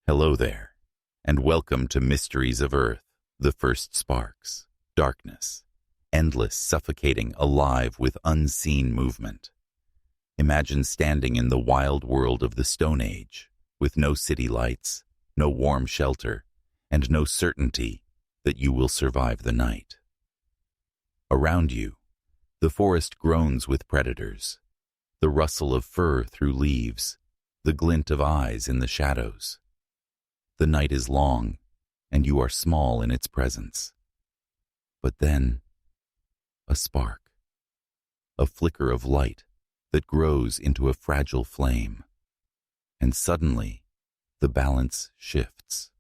Hello there, and welcome to Mysteries of Earth, the first sparks, darkness, endless, suffocating, alive with unseen movement. Imagine standing in the wild world of the Stone Age, with no city lights, no warm shelter, and no certainty that you will survive the night. Around you, the forest groans with predators, the rustle of fur through leaves, the glint of eyes in the shadows. The night is long, and you are small in its presence. But then, a spark, a flicker of light that grows into a fragile flame, and suddenly the balance shifts.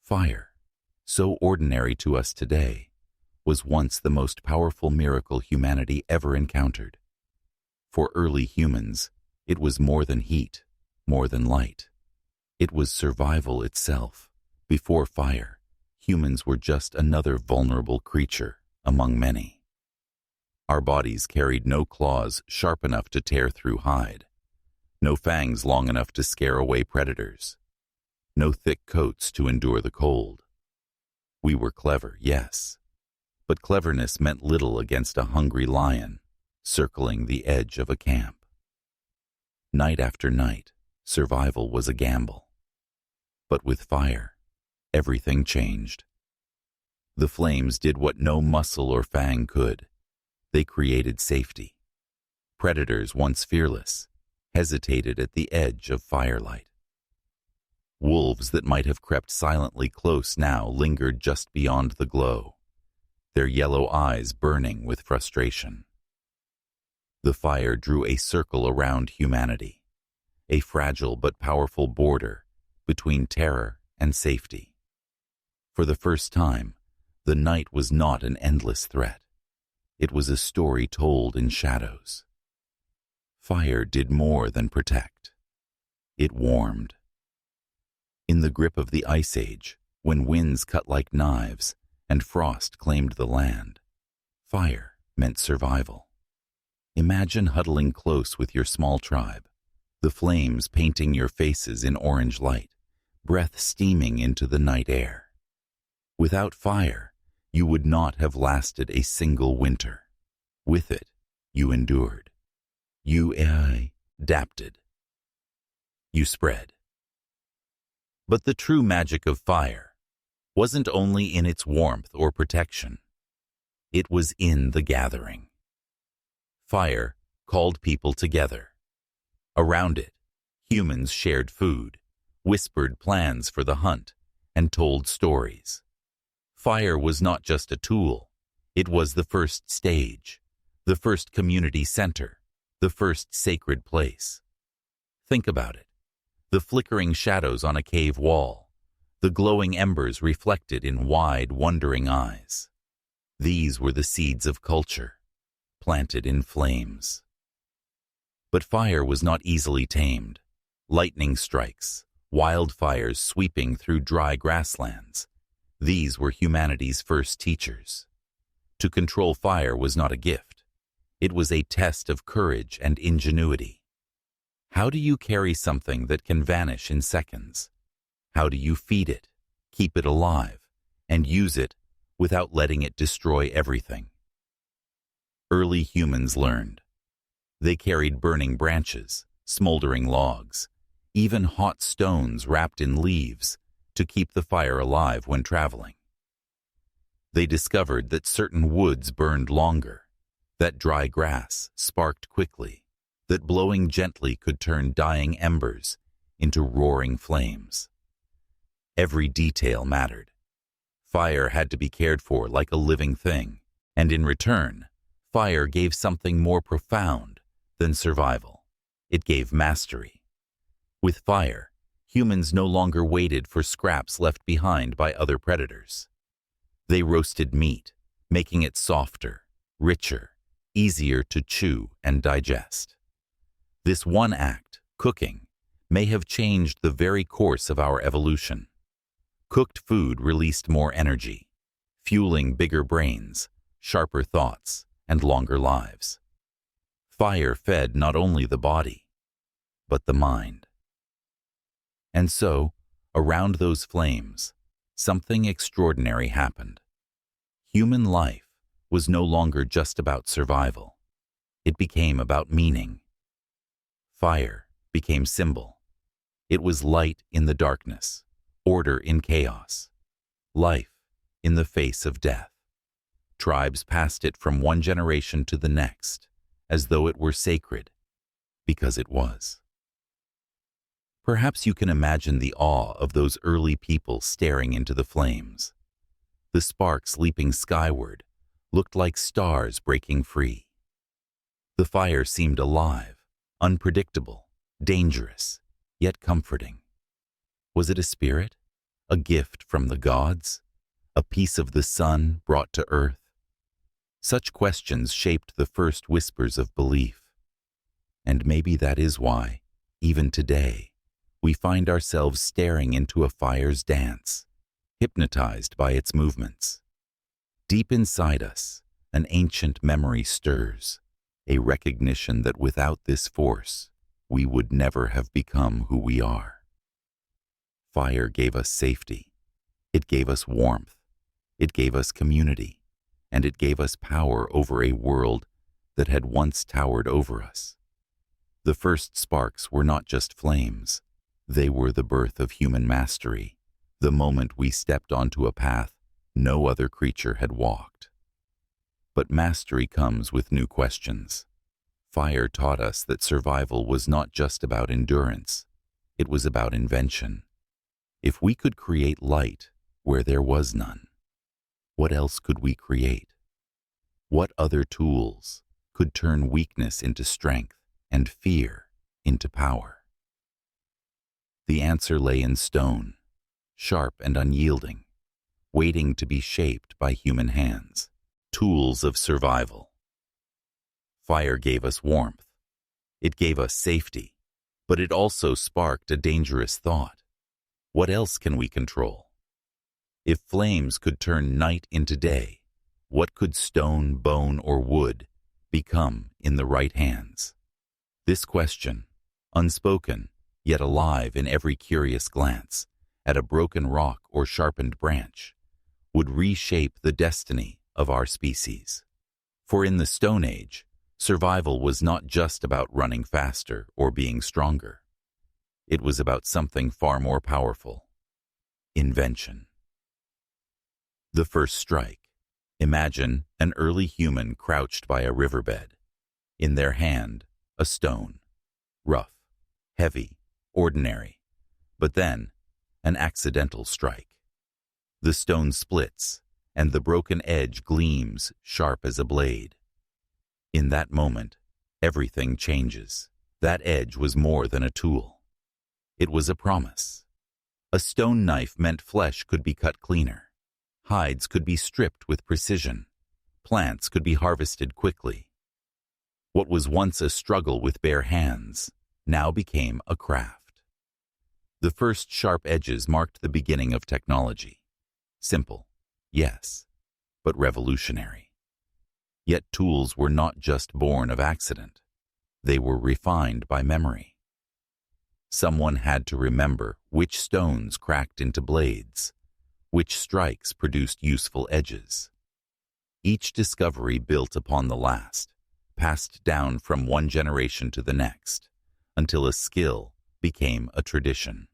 Fire, so ordinary to us today, was once the most powerful miracle humanity ever encountered. For early humans, it was more than heat, more than light. It was survival itself. Before fire, humans were just another vulnerable creature among many. Our bodies carried no claws sharp enough to tear through hide, no fangs long enough to scare away predators, no thick coats to endure the cold. We were clever, yes, but cleverness meant little against a hungry lion circling the edge of a camp. Night after night, survival was a gamble. But with fire, everything changed. The flames did what no muscle or fang could. They created safety. Predators, once fearless, hesitated at the edge of firelight. Wolves that might have crept silently close now lingered just beyond the glow, their yellow eyes burning with frustration. The fire drew a circle around humanity, a fragile but powerful border between terror and safety. For the first time, the night was not an endless threat. It was a story told in shadows. Fire did more than protect. It warmed. In the grip of the Ice Age, when winds cut like knives and frost claimed the land, fire meant survival. Imagine huddling close with your small tribe, the flames painting your faces in orange light, breath steaming into the night air. Without fire, you would not have lasted a single winter. With it, you endured. You adapted. You spread. But the true magic of fire wasn't only in its warmth or protection. It was in the gathering. Fire called people together. Around it, humans shared food, whispered plans for the hunt, and told stories. Fire was not just a tool. It was the first stage, the first community center, the first sacred place. Think about it. The flickering shadows on a cave wall, the glowing embers reflected in wide, wondering eyes. These were the seeds of culture, planted in flames. But fire was not easily tamed. Lightning strikes, wildfires sweeping through dry grasslands. These were humanity's first teachers. To control fire was not a gift. It was a test of courage and ingenuity. How do you carry something that can vanish in seconds? How do you feed it, keep it alive, and use it without letting it destroy everything? Early humans learned. They carried burning branches, smoldering logs, even hot stones wrapped in leaves to keep the fire alive when traveling. They discovered that certain woods burned longer, that dry grass sparked quickly, that blowing gently could turn dying embers into roaring flames. Every detail mattered. Fire had to be cared for like a living thing, and in return, fire gave something more profound than survival. It gave mastery. With fire, humans no longer waited for scraps left behind by other predators. They roasted meat, making it softer, richer, easier to chew and digest. This one act, cooking, may have changed the very course of our evolution. Cooked food released more energy, fueling bigger brains, sharper thoughts, and longer lives. Fire fed not only the body, but the mind. And so, Around those flames, something extraordinary happened. Human life was no longer just about survival. It became about meaning. Fire became symbol. It was light in the darkness, order in chaos, life in the face of death. Tribes passed it from one generation to the next, as though it were sacred, because it was. Perhaps you can imagine the awe of those early people staring into the flames. The sparks leaping skyward looked like stars breaking free. The fire seemed alive, unpredictable, dangerous, yet comforting. Was it a spirit? A gift from the gods? A piece of the sun brought to earth? Such questions shaped the first whispers of belief. And maybe that is why, even today, we find ourselves staring into a fire's dance, hypnotized by its movements. Deep inside us, an ancient memory stirs, a recognition that without this force, we would never have become who we are. Fire gave us safety. It gave us warmth. It gave us community. And it gave us power over a world that had once towered over us. The first sparks were not just flames. They were the birth of human mastery, the moment we stepped onto a path no other creature had walked. But mastery comes with new questions. Fire taught us that survival was not just about endurance, it was about invention. If we could create light where there was none, what else could we create? What other tools could turn weakness into strength and fear into power? The answer lay in stone, sharp and unyielding, waiting to be shaped by human hands, tools of survival. Fire gave us warmth. It gave us safety, but it also sparked a dangerous thought. What else can we control? If flames could turn night into day, what could stone, bone, or wood become in the right hands? This question, unspoken, yet alive in every curious glance, at a broken rock or sharpened branch, would reshape the destiny of our species. For in the Stone Age, survival was not just about running faster or being stronger. It was about something far more powerful: invention. The first strike. Imagine an early human crouched by a riverbed. In their hand, a stone. Rough, heavy, ordinary. But then, an accidental strike. The stone splits, and the broken edge gleams sharp as a blade. In that moment, everything changes. That edge was more than a tool. It was a promise. A stone knife meant flesh could be cut cleaner. Hides could be stripped with precision. Plants could be harvested quickly. What was once a struggle with bare hands now became a craft. The first sharp edges marked the beginning of technology. Simple, yes, but revolutionary. Yet tools were not just born of accident. They were refined by memory. Someone had to remember which stones cracked into blades, which strikes produced useful edges. Each discovery built upon the last, passed down from one generation to the next, until a skill became a tradition.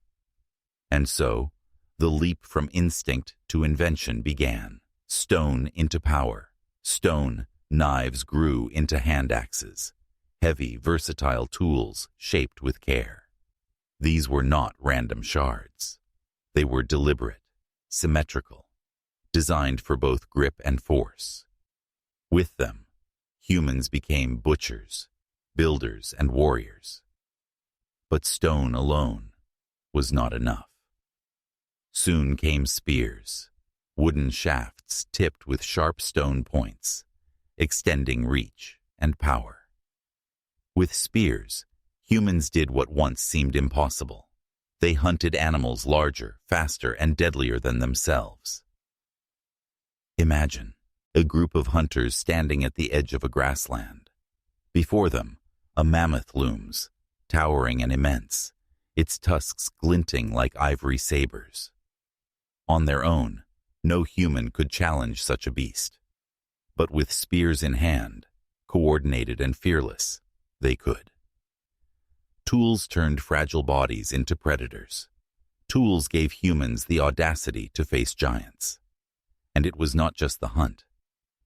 And so, the leap from instinct to invention began. Stone into power. Stone knives grew into hand axes, heavy, versatile tools shaped with care. These were not random shards. They were deliberate, symmetrical, designed for both grip and force. With them, humans became butchers, builders, and warriors. But stone alone was not enough. Soon came spears, wooden shafts tipped with sharp stone points, extending reach and power. With spears, humans did what once seemed impossible. They hunted animals larger, faster, and deadlier than themselves. Imagine a group of hunters standing at the edge of a grassland. Before them, a mammoth looms, towering and immense, its tusks glinting like ivory sabers. On their own, no human could challenge such a beast. But with spears in hand, coordinated and fearless, they could. Tools turned fragile bodies into predators. Tools gave humans the audacity to face giants. And it was not just the hunt.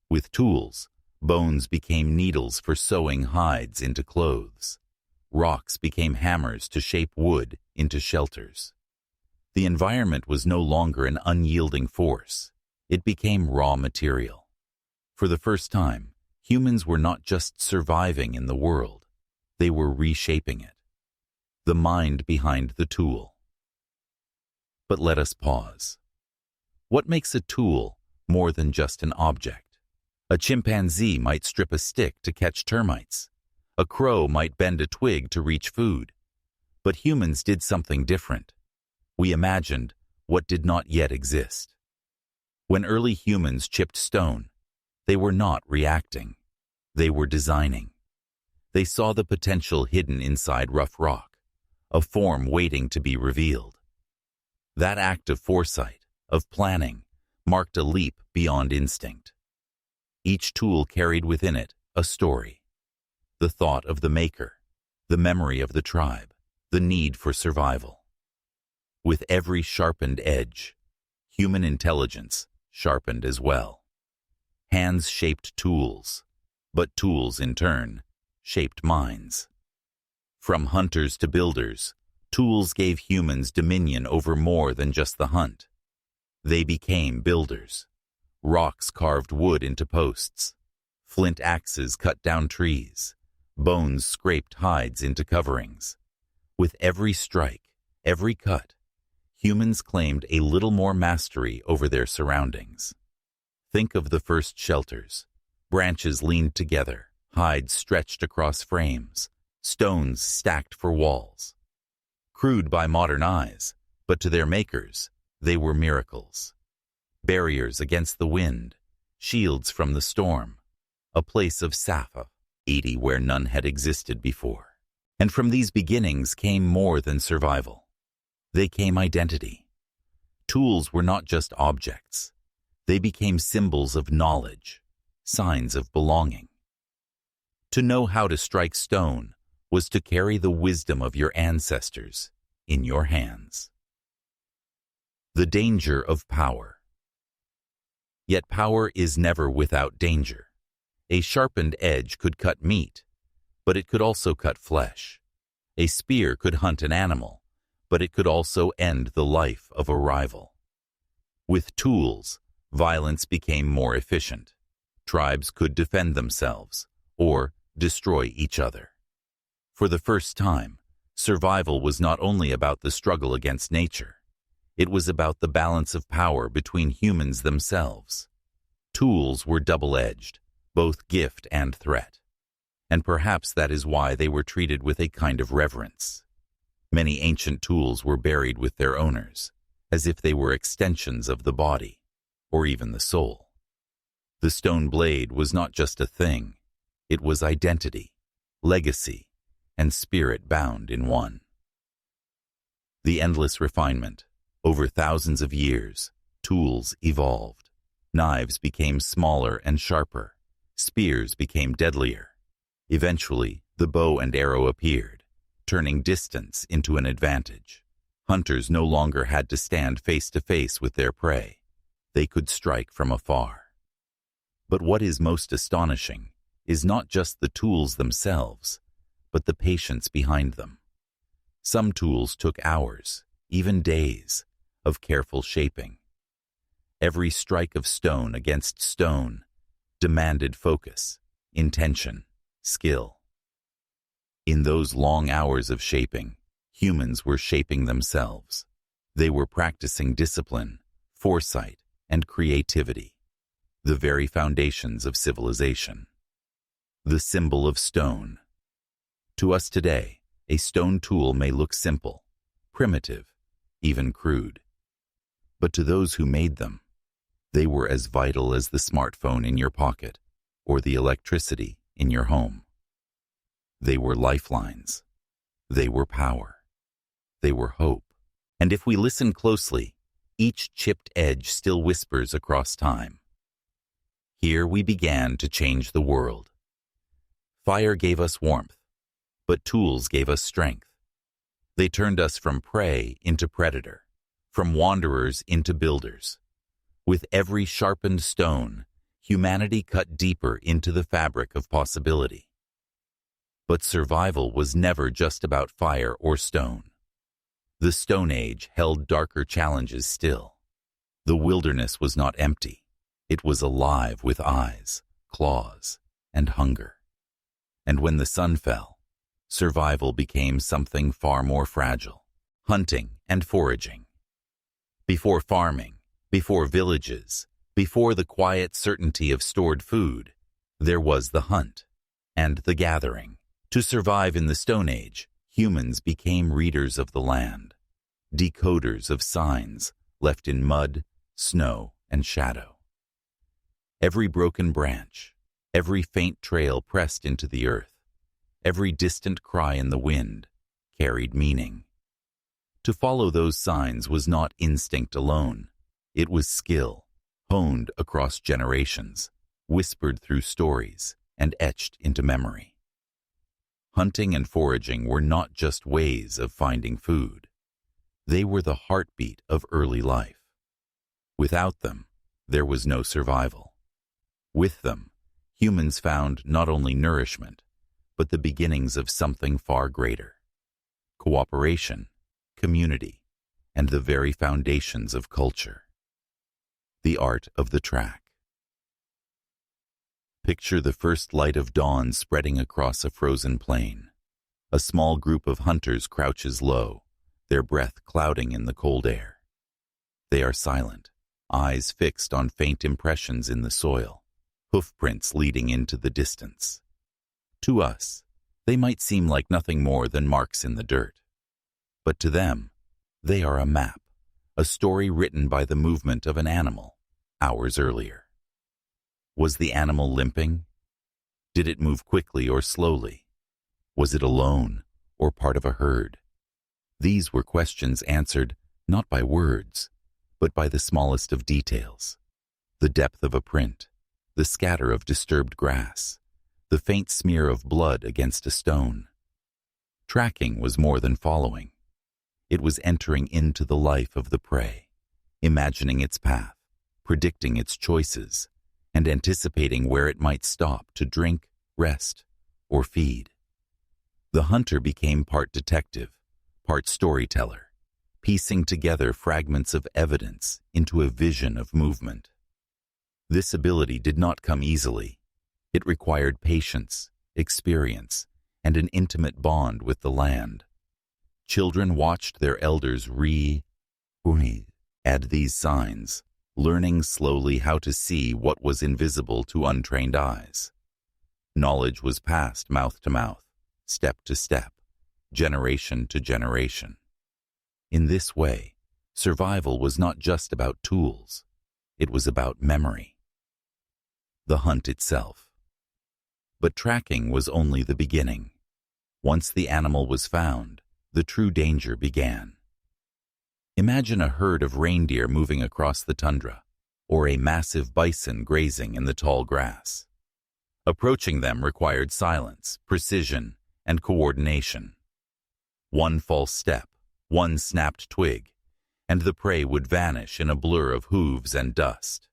With tools, bones became needles for sewing hides into clothes. Rocks became hammers to shape wood into shelters. The environment was no longer an unyielding force. It became raw material. For the first time, humans were not just surviving in the world. They were reshaping it. The mind behind the tool. But let us pause. What makes a tool more than just an object? A chimpanzee might strip a stick to catch termites. A crow might bend a twig to reach food. But humans did something different. We imagined what did not yet exist. When early humans chipped stone, they were not reacting. They were designing. They saw the potential hidden inside rough rock, a form waiting to be revealed. That act of foresight, of planning, marked a leap beyond instinct. Each tool carried within it a story. The thought of the maker, the memory of the tribe, the need for survival. With every sharpened edge, human intelligence sharpened as well. Hands shaped tools, but tools in turn shaped minds. From hunters to builders, tools gave humans dominion over more than just the hunt. They became builders. Rocks carved wood into posts. Flint axes cut down trees. Bones scraped hides into coverings. With every strike, every cut, humans claimed a little more mastery over their surroundings. Think of the first shelters. Branches leaned together, hides stretched across frames, stones stacked for walls. Crude by modern eyes, but to their makers, they were miracles. Barriers against the wind, shields from the storm, a place of safety where none had existed before. And from these beginnings came more than survival. They came identity. Tools were not just objects. They became symbols of knowledge, signs of belonging. To know how to strike stone was to carry the wisdom of your ancestors in your hands. The danger of power. Yet power is never without danger. A sharpened edge could cut meat, but it could also cut flesh. A spear could hunt an animal, but it could also end the life of a rival. With tools, violence became more efficient. Tribes could defend themselves or destroy each other. For the first time, survival was not only about the struggle against nature. It was about the balance of power between humans themselves. Tools were double-edged, both gift and threat. And perhaps that is why they were treated with a kind of reverence. Many ancient tools were buried with their owners, as if they were extensions of the body, or even the soul. The stone blade was not just a thing. It was identity, legacy, and spirit bound in one. The endless refinement. Over thousands of years, tools evolved. Knives became smaller and sharper. Spears became deadlier. Eventually, the bow and arrow appeared, turning distance into an advantage. Hunters no longer had to stand face to face with their prey. They could strike from afar. But what is most astonishing is not just the tools themselves, but the patience behind them. Some tools took hours, even days, of careful shaping. Every strike of stone against stone demanded focus, intention, skill. In those long hours of shaping, humans were shaping themselves. They were practicing discipline, foresight, and creativity, the very foundations of civilization. The symbol of stone. To us today, a stone tool may look simple, primitive, even crude. But to those who made them, they were as vital as the smartphone in your pocket or the electricity in your home. They were lifelines. They were power. they were hope. And if we listen closely, each chipped edge still whispers across time. Here we began to change the world. Fire gave us warmth, but tools gave us strength. They turned us from prey into predator, from wanderers into builders. With every sharpened stone, humanity cut deeper into the fabric of possibility. But survival was never just about fire or stone. The Stone Age held darker challenges still. The wilderness was not empty. It was alive with eyes, claws, and hunger. And when the sun fell, survival became something far more fragile: hunting and foraging. Before farming, before villages, before the quiet certainty of stored food, there was the hunt and the gathering. To survive in the Stone Age, humans became readers of the land, decoders of signs left in mud, snow, and shadow. Every broken branch, every faint trail pressed into the earth, every distant cry in the wind carried meaning. To follow those signs was not instinct alone. It was skill, honed across generations, whispered through stories, and etched into memory. Hunting and foraging were not just ways of finding food. They were the heartbeat of early life. Without them, there was no survival. With them, humans found not only nourishment, but the beginnings of something far greater: cooperation, community, and the very foundations of culture. The art of the track. Picture the first light of dawn spreading across a frozen plain. A small group of hunters crouches low, their breath clouding in the cold air. They are silent, eyes fixed on faint impressions in the soil, hoofprints leading into the distance. To us, they might seem like nothing more than marks in the dirt. But to them, they are a map, a story written by the movement of an animal hours earlier. Was the animal limping? Did it move quickly or slowly? Was it alone or part of a herd? These were questions answered not by words, but by the smallest of details: the depth of a print, the scatter of disturbed grass, the faint smear of blood against a stone. Tracking was more than following. It was entering into the life of the prey, imagining its path, predicting its choices, and anticipating where it might stop to drink, rest, or feed. The hunter became part detective, part storyteller, piecing together fragments of evidence into a vision of movement. This ability did not come easily. It required patience, experience, and an intimate bond with the land. Children watched their elders add these signs, learning slowly how to see what was invisible to untrained eyes. Knowledge was passed mouth to mouth, step to step, generation to generation. In this way, survival was not just about tools, it was about memory. The hunt itself. But tracking was only the beginning. Once the animal was found, the true danger began. Imagine a herd of reindeer moving across the tundra, or a massive bison grazing in the tall grass. Approaching them required silence, precision, and coordination. One false step, one snapped twig, and the prey would vanish in a blur of hooves and dust.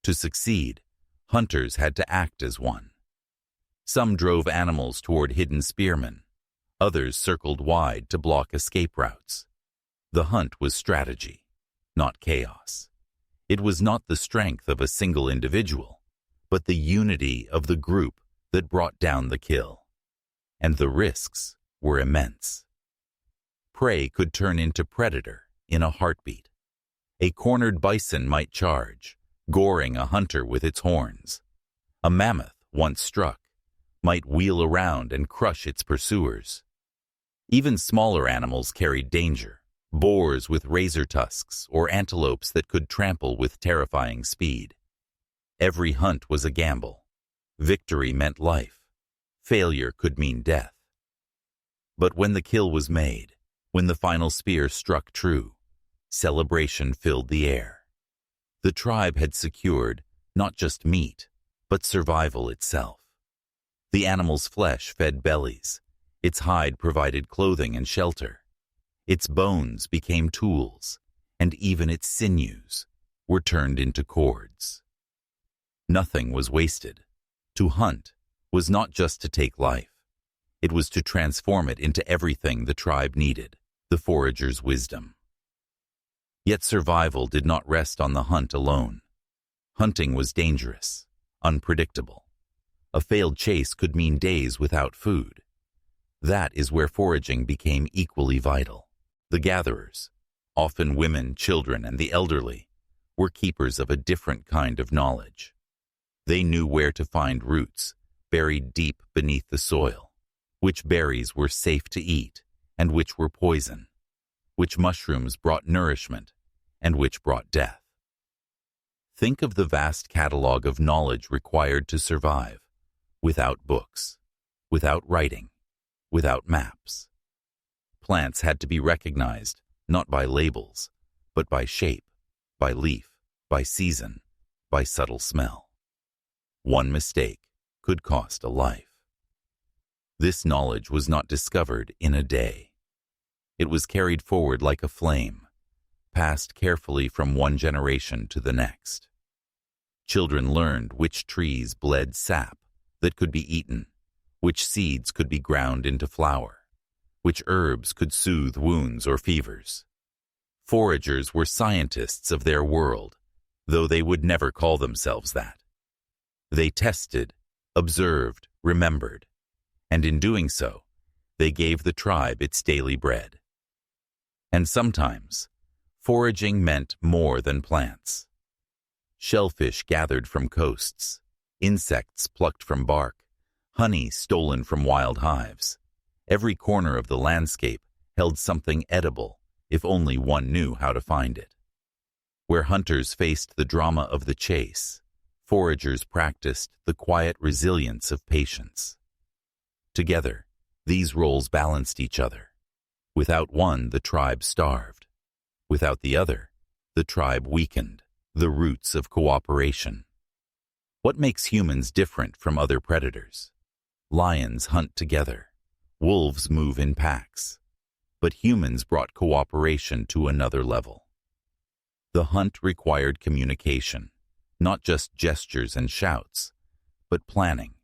To succeed, hunters had to act as one. Some drove animals toward hidden spearmen. Others circled wide to block escape routes. The hunt was strategy, not chaos. It was not the strength of a single individual, but the unity of the group that brought down the kill. And the risks were immense. Prey could turn into predator in a heartbeat. A cornered bison might charge, goring a hunter with its horns. A mammoth, once struck, might wheel around and crush its pursuers. Even smaller animals carried danger: boars with razor tusks or antelopes that could trample with terrifying speed. Every hunt was a gamble. Victory meant life. Failure could mean death. But when the kill was made, When the final spear struck true, celebration filled the air. The tribe had secured not just meat, but survival itself. The animal's flesh fed bellies, its hide provided clothing and shelter, its bones became tools, and even its sinews were turned into cords. Nothing was wasted. To hunt was not just to take life. It was to transform it into everything the tribe needed, the forager's wisdom. Yet survival did not rest on the hunt alone. Hunting was dangerous, unpredictable. A failed chase could mean days without food. That is where foraging became equally vital. The gatherers, often women, children, and the elderly, were keepers of a different kind of knowledge. They knew where to find roots, buried deep beneath the soil, which berries were safe to eat and which were poison, which mushrooms brought nourishment and which brought death. Think of the vast catalog of knowledge required to survive, without books, without writing, without maps. Plants had to be recognized not by labels, but by shape, by leaf, by season, by subtle smell. One mistake could cost a life. This knowledge was not discovered in a day. It was carried forward like a flame, passed carefully from one generation to the next. Children learned which trees bled sap that could be eaten, which seeds could be ground into flour, which herbs could soothe wounds or fevers. Foragers were scientists of their world, though they would never call themselves that. They tested, observed, remembered, and in doing so, they gave the tribe its daily bread. And sometimes, foraging meant more than plants. Shellfish gathered from coasts, insects plucked from bark, honey stolen from wild hives. Every corner of the landscape held something edible, if only one knew how to find it. Where hunters faced the drama of the chase, foragers practiced the quiet resilience of patience. Together, these roles balanced each other. Without one, the tribe starved. Without the other, the tribe weakened, the roots of cooperation. What makes humans different from other predators? Lions hunt together. Wolves move in packs. But humans brought cooperation to another level. The hunt required communication, not just gestures and shouts, but planning,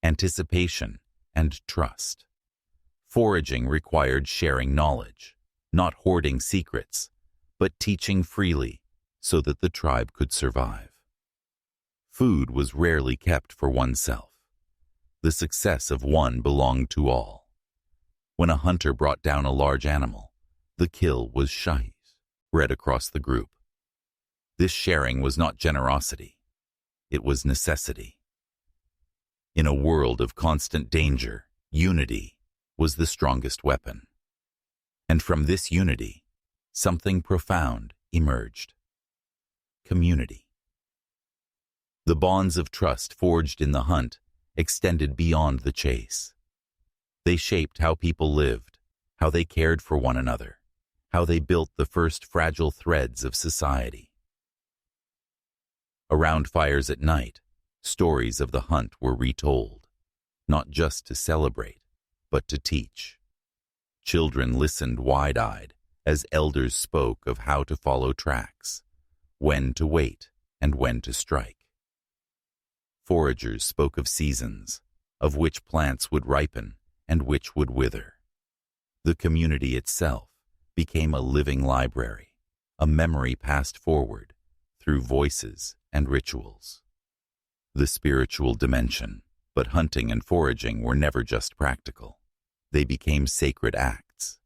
anticipation, and trust. Foraging required sharing knowledge, not hoarding secrets, but teaching freely so that the tribe could survive. Food was rarely kept for oneself. The success of one belonged to all. When a hunter brought down a large animal, the kill was spread across the group. This sharing was not generosity, it was necessity. In a world of constant danger, unity was the strongest weapon. And from this unity, something profound emerged. Community. The bonds of trust forged in the hunt extended beyond the chase. They shaped how people lived, how they cared for one another, how they built the first fragile threads of society. Around fires at night, stories of the hunt were retold, not just to celebrate, but to teach. Children listened wide-eyed as elders spoke of how to follow tracks, when to wait, and when to strike. Foragers spoke of seasons, of which plants would ripen and which would wither. The community itself became a living library, a memory passed forward through voices and rituals. The spiritual dimension, but hunting and foraging were never just practical. They became sacred acts.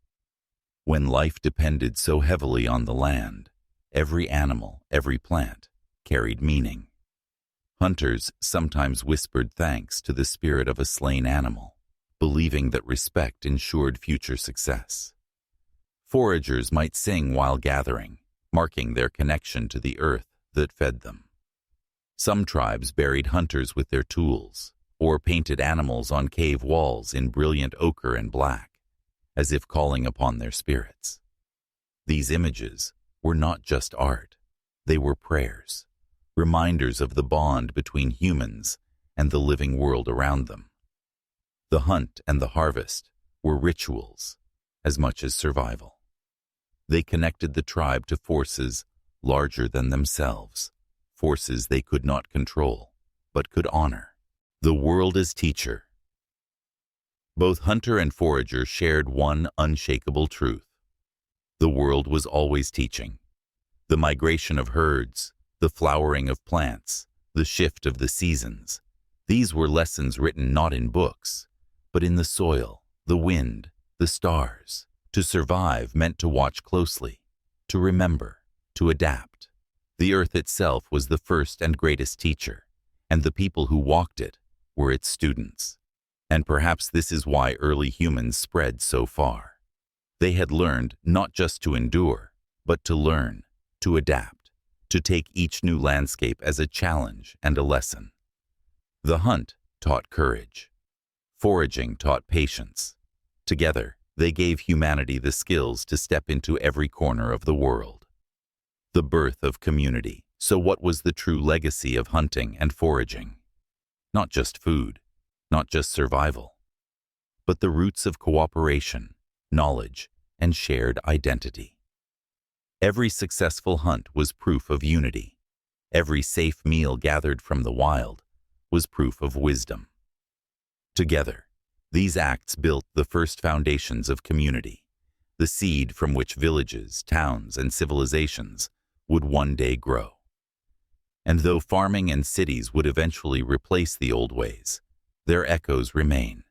When life depended so heavily on the land, every animal, every plant, carried meaning. Hunters sometimes whispered thanks to the spirit of a slain animal, believing that respect ensured future success. Foragers might sing while gathering, marking their connection to the earth that fed them. Some tribes buried hunters with their tools, or painted animals on cave walls in brilliant ochre and black, as if calling upon their spirits. These images were not just art, they were prayers, reminders of the bond between humans and the living world around them. The hunt and the harvest were rituals as much as survival. They connected the tribe to forces larger than themselves, forces they could not control, but could honor. The world as teacher. Both hunter and forager shared one unshakable truth. The world was always teaching. The migration of herds, the flowering of plants, the shift of the seasons, these were lessons written not in books, but in the soil, the wind, the stars. To survive meant to watch closely, to remember, to adapt. The earth itself was the first and greatest teacher, and the people who walked it were its students. And perhaps this is why early humans spread so far. They had learned not just to endure, but to learn, to adapt, to take each new landscape as a challenge and a lesson. The hunt taught courage. Foraging taught patience. Together, they gave humanity the skills to step into every corner of the world. The birth of community. So what was the true legacy of hunting and foraging? Not just food, not just survival, but the roots of cooperation, knowledge, and shared identity. Every successful hunt was proof of unity. Every safe meal gathered from the wild was proof of wisdom. Together, these acts built the first foundations of community, the seed from which villages, towns, and civilizations would one day grow. And though farming and cities would eventually replace the old ways, their echoes remain.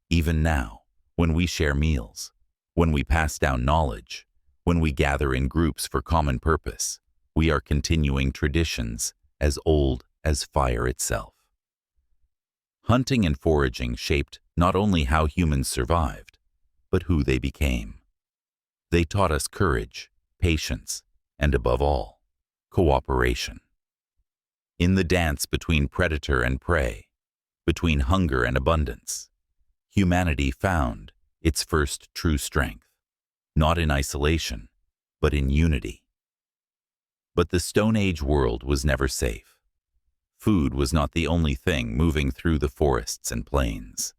Even now, when we share meals, when we pass down knowledge, when we gather in groups for common purpose, we are continuing traditions as old as fire itself. Hunting and foraging shaped not only how humans survived, but who they became. They taught us courage, patience, and above all, cooperation. In the dance between predator and prey, between hunger and abundance, humanity found its first true strength, not in isolation, but in unity. But the Stone Age world was never safe. Food was not the only thing moving through the forests and plains.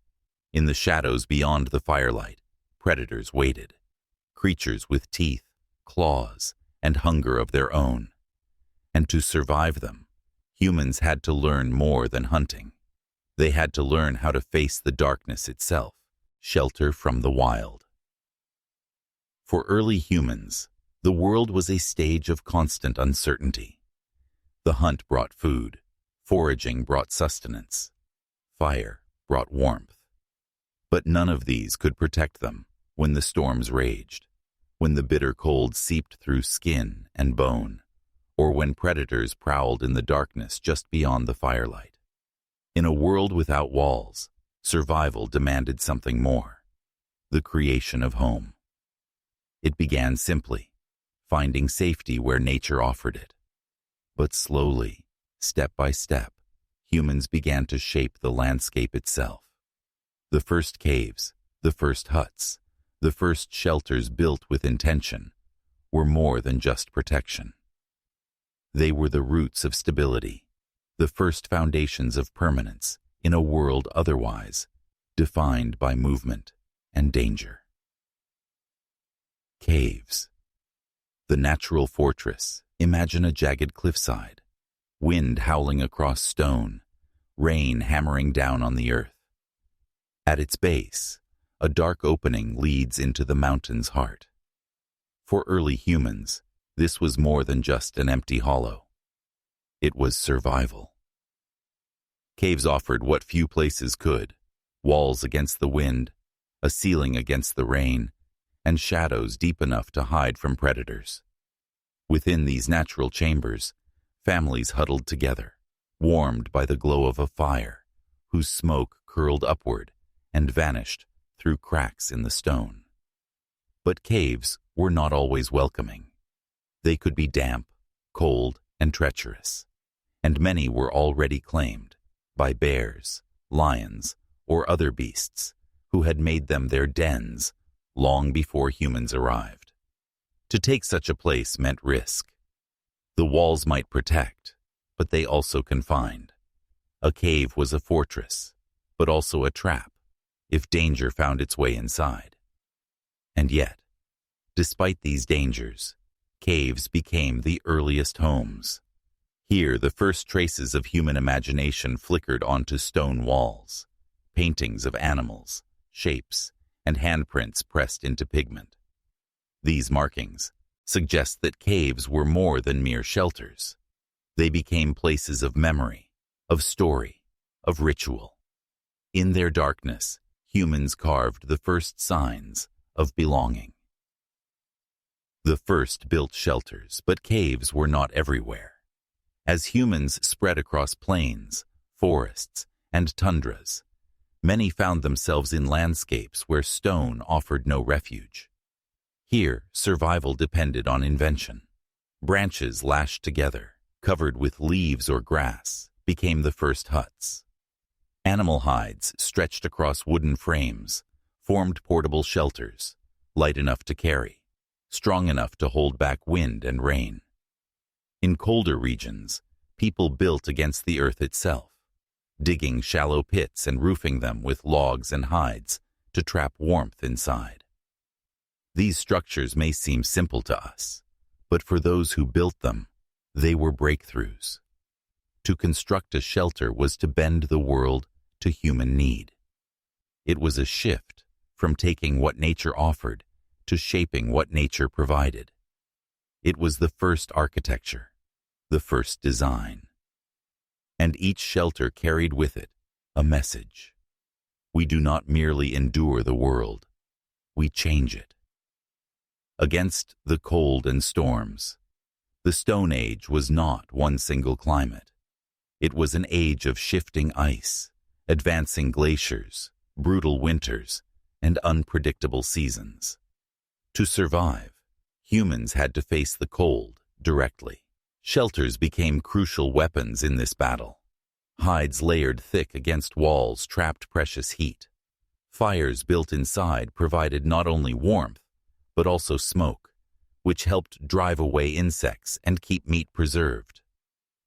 In the shadows beyond the firelight, predators waited, creatures with teeth, claws, and hunger of their own. And to survive them, humans had to learn more than hunting. They had to learn how to face the darkness itself, shelter from the wild. For early humans, the world was a stage of constant uncertainty. The hunt brought food, foraging brought sustenance, fire brought warmth. But none of these could protect them when the storms raged, when the bitter cold seeped through skin and bone, or when predators prowled in the darkness just beyond the firelight. In a world without walls, survival demanded something more: the creation of home. It began simply, finding safety where nature offered it. But slowly, step by step, humans began to shape the landscape itself. The first caves, the first huts, the first shelters built with intention were more than just protection. They were the roots of stability, the first foundations of permanence in a world otherwise defined by movement and danger. Caves. The natural fortress. Imagine a jagged cliffside, wind howling across stone, rain hammering down on the earth. At its base, a dark opening leads into the mountain's heart. For early humans, this was more than just an empty hollow. It was survival. Caves offered what few places could: walls against the wind, a ceiling against the rain, and shadows deep enough to hide from predators. Within these natural chambers, families huddled together, warmed by the glow of a fire, whose smoke curled upward and vanished through cracks in the stone. But caves were not always welcoming. They could be damp, cold, and treacherous, and many were already claimed by bears, lions, or other beasts who had made them their dens long before humans arrived. To take such a place meant risk. The walls might protect, but they also confined. A cave was a fortress, but also a trap, if danger found its way inside. And yet, despite these dangers, caves became the earliest homes. Here, the first traces of human imagination flickered onto stone walls, paintings of animals, shapes, and handprints pressed into pigment. These markings suggest that caves were more than mere shelters. They became places of memory, of story, of ritual. In their darkness, humans carved the first signs of belonging. The first built shelters, but caves were not everywhere. As humans spread across plains, forests, and tundras, many found themselves in landscapes where stone offered no refuge. Here, survival depended on invention. Branches lashed together, covered with leaves or grass, became the first huts. Animal hides stretched across wooden frames formed portable shelters, light enough to carry, strong enough to hold back wind and rain. In colder regions, people built against the earth itself, digging shallow pits and roofing them with logs and hides to trap warmth inside. These structures may seem simple to us, but for those who built them, they were breakthroughs. To construct a shelter was to bend the world to human need. It was a shift from taking what nature offered to shaping what nature provided. It was the first architecture, the first design. And each shelter carried with it a message. We do not merely endure the world, we change it. Against the cold and storms, the Stone Age was not one single climate. It was an age of shifting ice, advancing glaciers, brutal winters, and unpredictable seasons. To survive, humans had to face the cold directly. Shelters became crucial weapons in this battle. Hides layered thick against walls trapped precious heat. Fires built inside provided not only warmth, but also smoke, which helped drive away insects and keep meat preserved.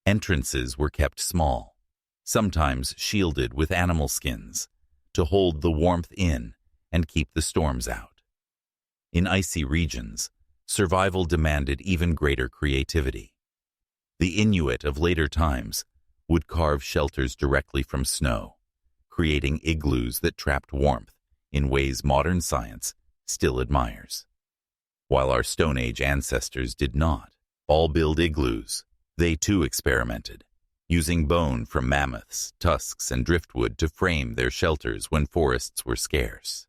Entrances were kept small, sometimes shielded with animal skins, to hold the warmth in and keep the storms out. In icy regions, survival demanded even greater creativity. The Inuit of later times would carve shelters directly from snow, creating igloos that trapped warmth in ways modern science still admires. While our Stone Age ancestors did not all build igloos, they too experimented, using bone from mammoths, tusks, and driftwood to frame their shelters when forests were scarce.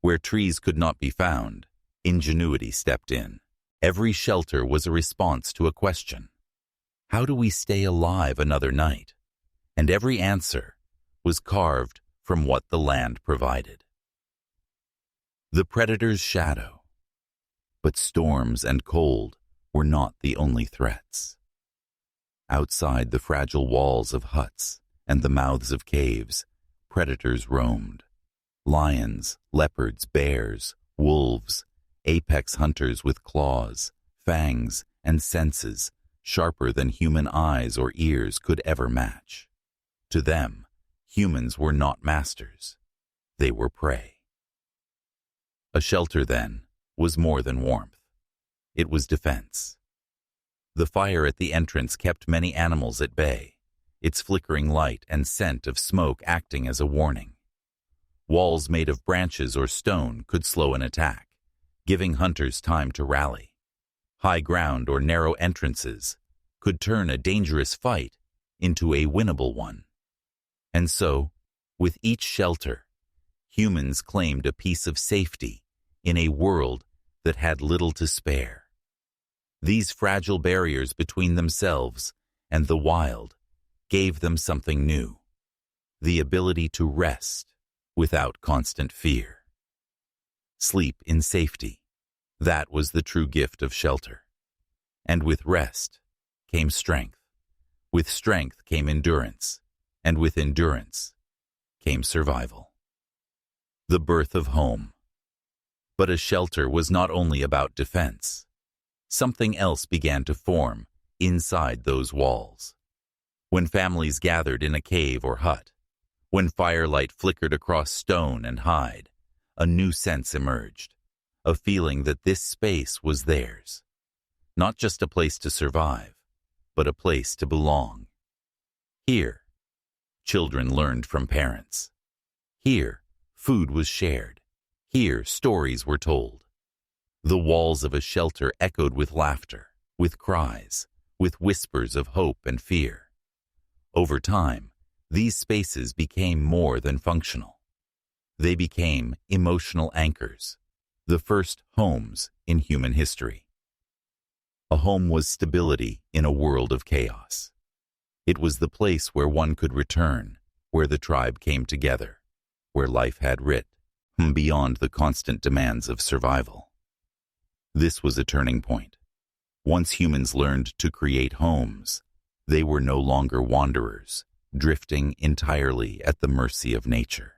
Where trees could not be found, ingenuity stepped in. Every shelter was a response to a question. How do we stay alive another night? And every answer was carved from what the land provided. The predator's shadow. But storms and cold were not the only threats. Outside the fragile walls of huts and the mouths of caves, predators roamed. Lions, leopards, bears, wolves, apex hunters with claws, fangs, and senses sharper than human eyes or ears could ever match. To them, humans were not masters. They were prey. A shelter, then, was more than warmth. It was defense. The fire at the entrance kept many animals at bay, its flickering light and scent of smoke acting as a warning. Walls made of branches or stone could slow an attack, giving hunters time to rally. High ground or narrow entrances could turn a dangerous fight into a winnable one. And so, with each shelter, humans claimed a piece of safety in a world that had little to spare. These fragile barriers between themselves and the wild gave them something new, the ability to rest without constant fear. Sleep in safety, that was the true gift of shelter. And with rest came strength. With strength came endurance, and with endurance came survival. The birth of home. But a shelter was not only about defense. Something else began to form inside those walls. When families gathered in a cave or hut, when firelight flickered across stone and hide, a new sense emerged, a feeling that this space was theirs. Not just a place to survive, but a place to belong. Here, children learned from parents. Here, food was shared. Here, stories were told. The walls of a shelter echoed with laughter, with cries, with whispers of hope and fear. Over time, these spaces became more than functional. They became emotional anchors, the first homes in human history. A home was stability in a world of chaos. It was the place where one could return, where the tribe came together, where life had writ beyond the constant demands of survival. This was a turning point. Once humans learned to create homes, they were no longer wanderers, drifting entirely at the mercy of nature.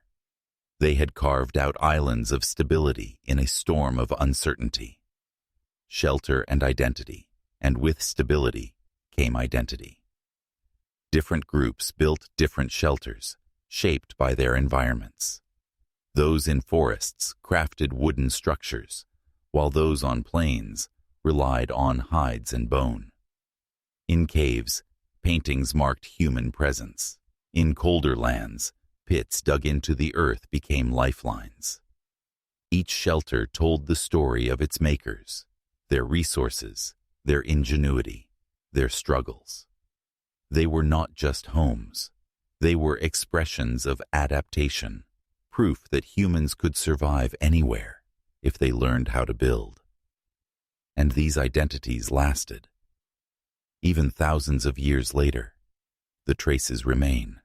They had carved out islands of stability in a storm of uncertainty. Shelter and identity, and with stability came identity. Different groups built different shelters, shaped by their environments. Those in forests crafted wooden structures, while those on plains relied on hides and bone. In caves, paintings marked human presence. In colder lands, pits dug into the earth became lifelines. Each shelter told the story of its makers, their resources, their ingenuity, their struggles. They were not just homes. They were expressions of adaptation, proof that humans could survive anywhere if they learned how to build. And these identities lasted. Even thousands of years later, the traces remain.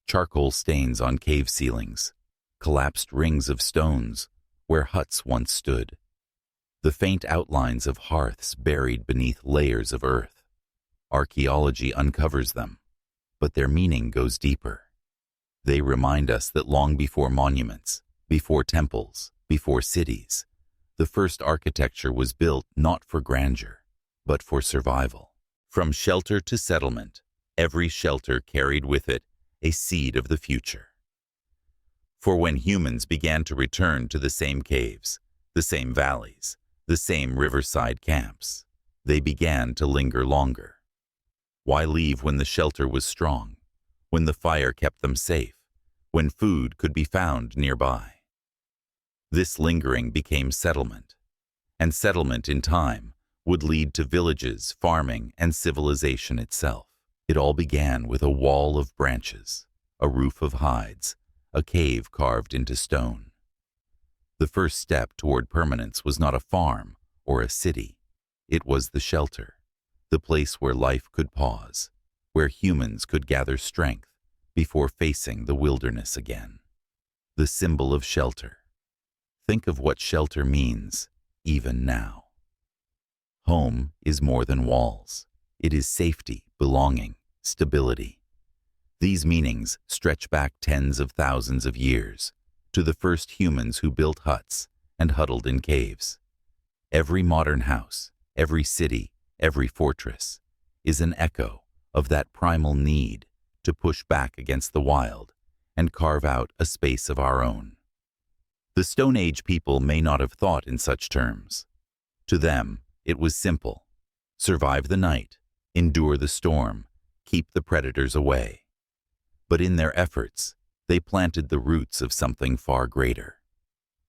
Charcoal stains on cave ceilings, collapsed rings of stones where huts once stood, the faint outlines of hearths buried beneath layers of earth. Archaeology uncovers them, but their meaning goes deeper. They remind us that long before monuments, before temples, before cities, the first architecture was built not for grandeur, but for survival. From shelter to settlement, every shelter carried with it a seed of the future. For when humans began to return to the same caves, the same valleys, the same riverside camps, they began to linger longer. Why leave when the shelter was strong, when the fire kept them safe, when food could be found nearby? This lingering became settlement, and settlement in time would lead to villages, farming, and civilization itself. It all began with a wall of branches, a roof of hides, a cave carved into stone. The first step toward permanence was not a farm or a city. It was the shelter, the place where life could pause, where humans could gather strength before facing the wilderness again. The symbol of shelter. Think of what shelter means, even now. Home is more than walls. It is safety, belonging, stability. These meanings stretch back tens of thousands of years to the first humans who built huts and huddled in caves. Every modern house, every city, every fortress is an echo of that primal need to push back against the wild and carve out a space of our own. The Stone Age people may not have thought in such terms. To them, it was simple. Survive the night, endure the storm, keep the predators away. But in their efforts, they planted the roots of something far greater,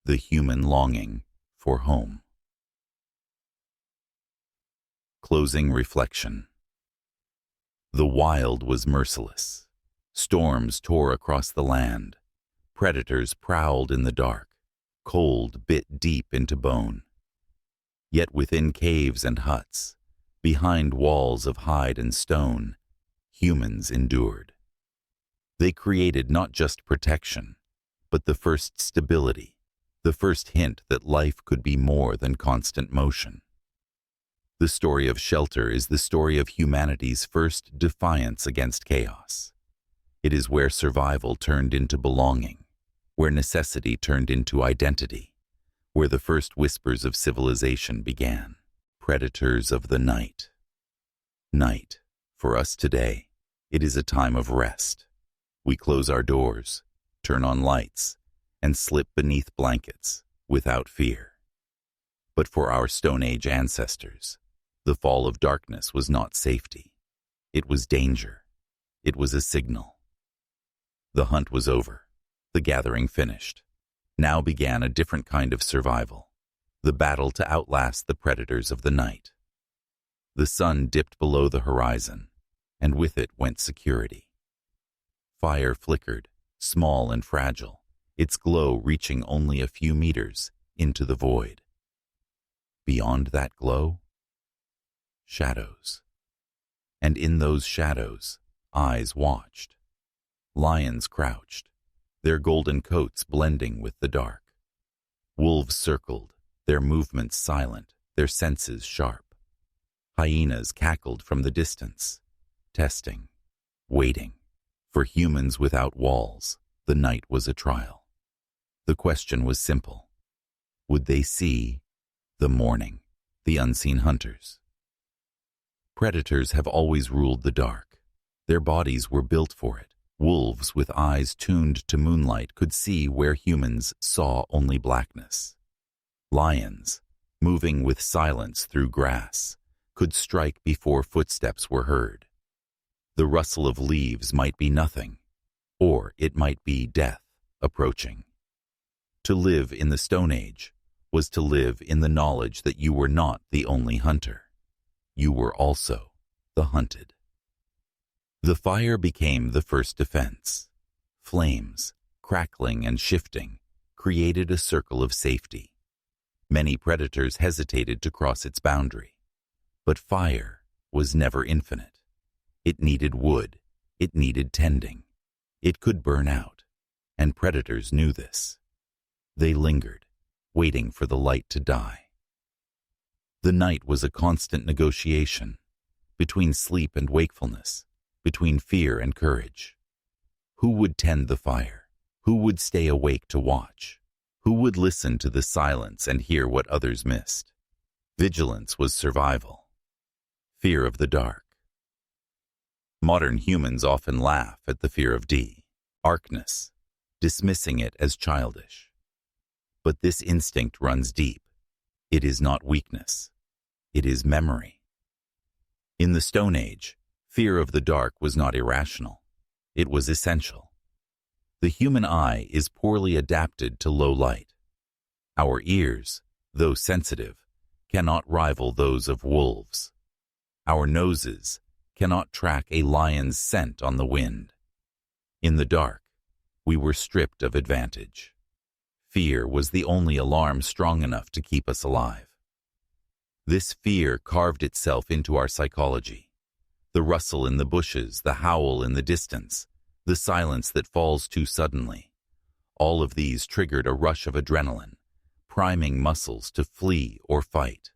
the human longing for home. Closing reflection. The wild was merciless. Storms tore across the land. Predators prowled in the dark. Cold bit deep into bone. Yet within caves and huts, behind walls of hide and stone, humans endured. They created not just protection, but the first stability, the first hint that life could be more than constant motion. The story of shelter is the story of humanity's first defiance against chaos. It is where survival turned into belonging, where necessity turned into identity, where the first whispers of civilization began. Predators of the night. Night, for us today, it is a time of rest. We close our doors, turn on lights, and slip beneath blankets without fear. But for our Stone Age ancestors, the fall of darkness was not safety. It was danger. It was a signal. The hunt was over. The gathering finished. Now began a different kind of survival, the battle to outlast the predators of the night. The sun dipped below the horizon, and with it went security. Fire flickered, small and fragile, its glow reaching only a few meters into the void. Beyond that glow, shadows. And in those shadows, eyes watched. Lions crouched, their golden coats blending with the dark. Wolves circled, their movements silent, their senses sharp. Hyenas cackled from the distance, testing, waiting. For humans without walls, the night was a trial. The question was simple. Would they see the morning, the unseen hunters? Predators have always ruled the dark. Their bodies were built for it. Wolves with eyes tuned to moonlight could see where humans saw only blackness. Lions, moving with silence through grass, could strike before footsteps were heard. The rustle of leaves might be nothing, or it might be death approaching. To live in the Stone Age was to live in the knowledge that you were not the only hunter. You were also the hunted. The fire became the first defense. Flames, crackling and shifting, created a circle of safety. Many predators hesitated to cross its boundary. But fire was never infinite. It needed wood. It needed tending. It could burn out, and predators knew this. They lingered, waiting for the light to die. The night was a constant negotiation between sleep and wakefulness, between fear and courage. Who would tend the fire? Who would stay awake to watch? Who would listen to the silence and hear what others missed? Vigilance was survival. Fear of the dark. Modern humans often laugh at the fear of darkness, dismissing it as childish. But this instinct runs deep. It is not weakness. It is memory. In the Stone Age, fear of the dark was not irrational. It was essential. The human eye is poorly adapted to low light. Our ears, though sensitive, cannot rival those of wolves. Our noses cannot track a lion's scent on the wind. In the dark, we were stripped of advantage. Fear was the only alarm strong enough to keep us alive. This fear carved itself into our psychology. The rustle in the bushes, the howl in the distance, the silence that falls too suddenly. All of these triggered a rush of adrenaline, priming muscles to flee or fight.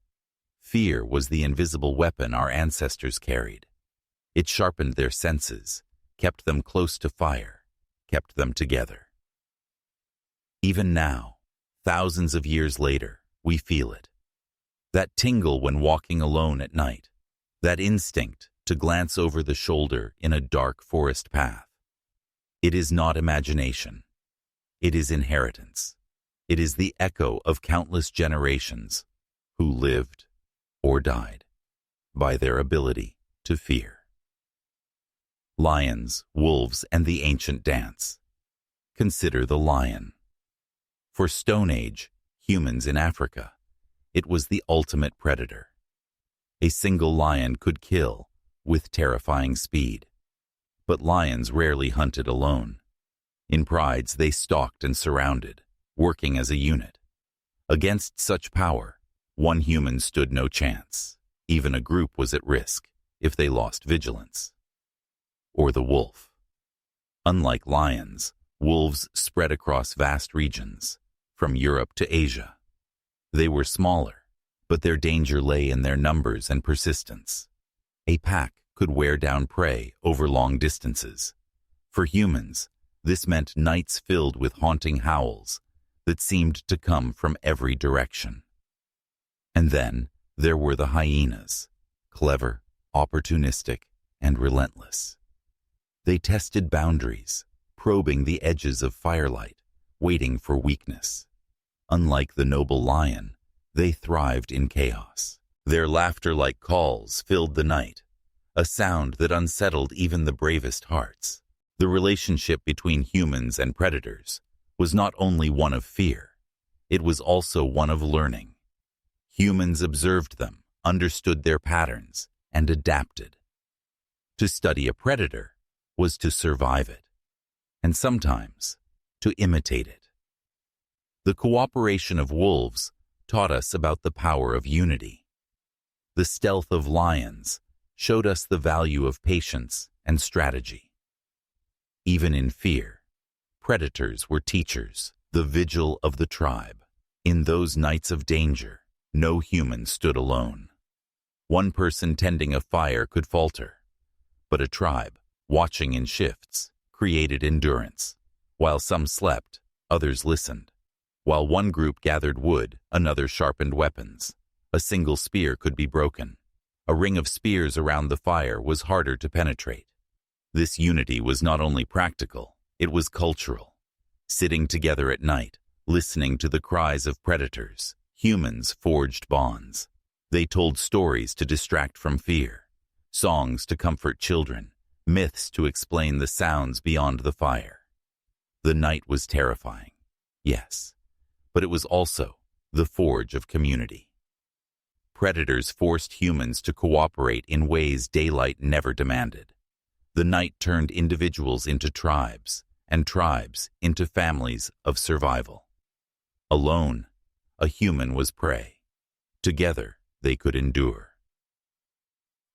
Fear was the invisible weapon our ancestors carried. It sharpened their senses, kept them close to fire, kept them together. Even now, thousands of years later, we feel it. That tingle when walking alone at night, that instinct to glance over the shoulder in a dark forest path. It is not imagination. It is inheritance. It is the echo of countless generations who lived or died by their ability to fear. Lions, wolves, and the ancient dance. Consider the lion. For Stone Age humans in Africa, it was the ultimate predator. A single lion could kill with terrifying speed. But lions rarely hunted alone. In prides, they stalked and surrounded, working as a unit. Against such power, one human stood no chance. Even a group was at risk if they lost vigilance. Or the wolf. Unlike lions, wolves spread across vast regions, from Europe to Asia. They were smaller, but their danger lay in their numbers and persistence. A pack could wear down prey over long distances. For humans, this meant nights filled with haunting howls, that seemed to come from every direction. And then there were the hyenas, clever, opportunistic, and relentless. They tested boundaries, probing the edges of firelight, waiting for weakness. Unlike the noble lion, they thrived in chaos. Their laughter-like calls filled the night, a sound that unsettled even the bravest hearts. The relationship between humans and predators was not only one of fear, it was also one of learning. Humans observed them, understood their patterns, and adapted. To study a predator was to survive it, and sometimes to imitate it. The cooperation of wolves taught us about the power of unity. The stealth of lions showed us the value of patience and strategy. Even in fear, predators were teachers, the vigil of the tribe. In those nights of danger, no human stood alone. One person tending a fire could falter, but a tribe, watching in shifts, created endurance. While some slept, others listened. While one group gathered wood, another sharpened weapons. A single spear could be broken. A ring of spears around the fire was harder to penetrate. This unity was not only practical, it was cultural. Sitting together at night, listening to the cries of predators, humans forged bonds. They told stories to distract from fear, songs to comfort children, myths to explain the sounds beyond the fire. The night was terrifying, yes, but it was also the forge of community. Predators forced humans to cooperate in ways daylight never demanded. The night turned individuals into tribes, and tribes into families of survival. Alone, a human was prey. Together, they could endure.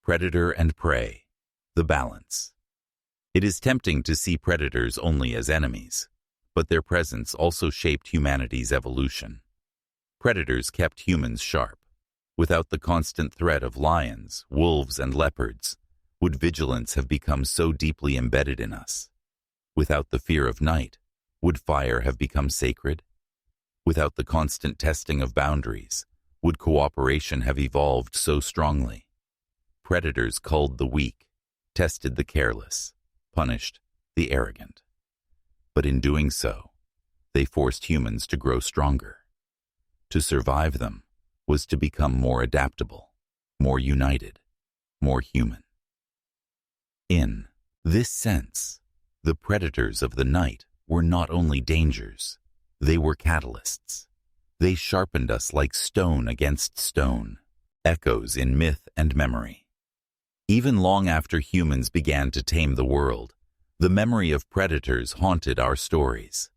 Predator and prey, the balance. It is tempting to see predators only as enemies, but their presence also shaped humanity's evolution. Predators kept humans sharp. Without the constant threat of lions, wolves, and leopards, would vigilance have become so deeply embedded in us? Without the fear of night, would fire have become sacred? Without the constant testing of boundaries, would cooperation have evolved so strongly? Predators culled the weak, tested the careless, punished the arrogant. But in doing so, they forced humans to grow stronger. To survive them was to become more adaptable, more united, more human. In this sense, the predators of the night were not only dangers, they were catalysts. They sharpened us like stone against stone, echoes in myth and memory. Even long after humans began to tame the world, the memory of predators haunted our stories.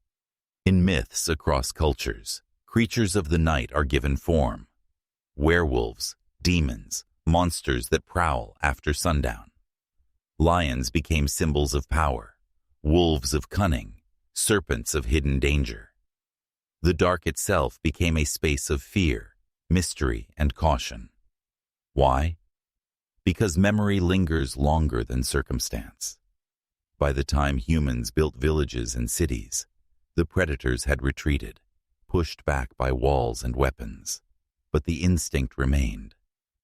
In myths across cultures, creatures of the night are given form. Werewolves, demons, monsters that prowl after sundown. Lions became symbols of power, wolves of cunning, serpents of hidden danger. The dark itself became a space of fear, mystery, and caution. Why? Because memory lingers longer than circumstance. By the time humans built villages and cities, the predators had retreated, pushed back by walls and weapons. But the instinct remained,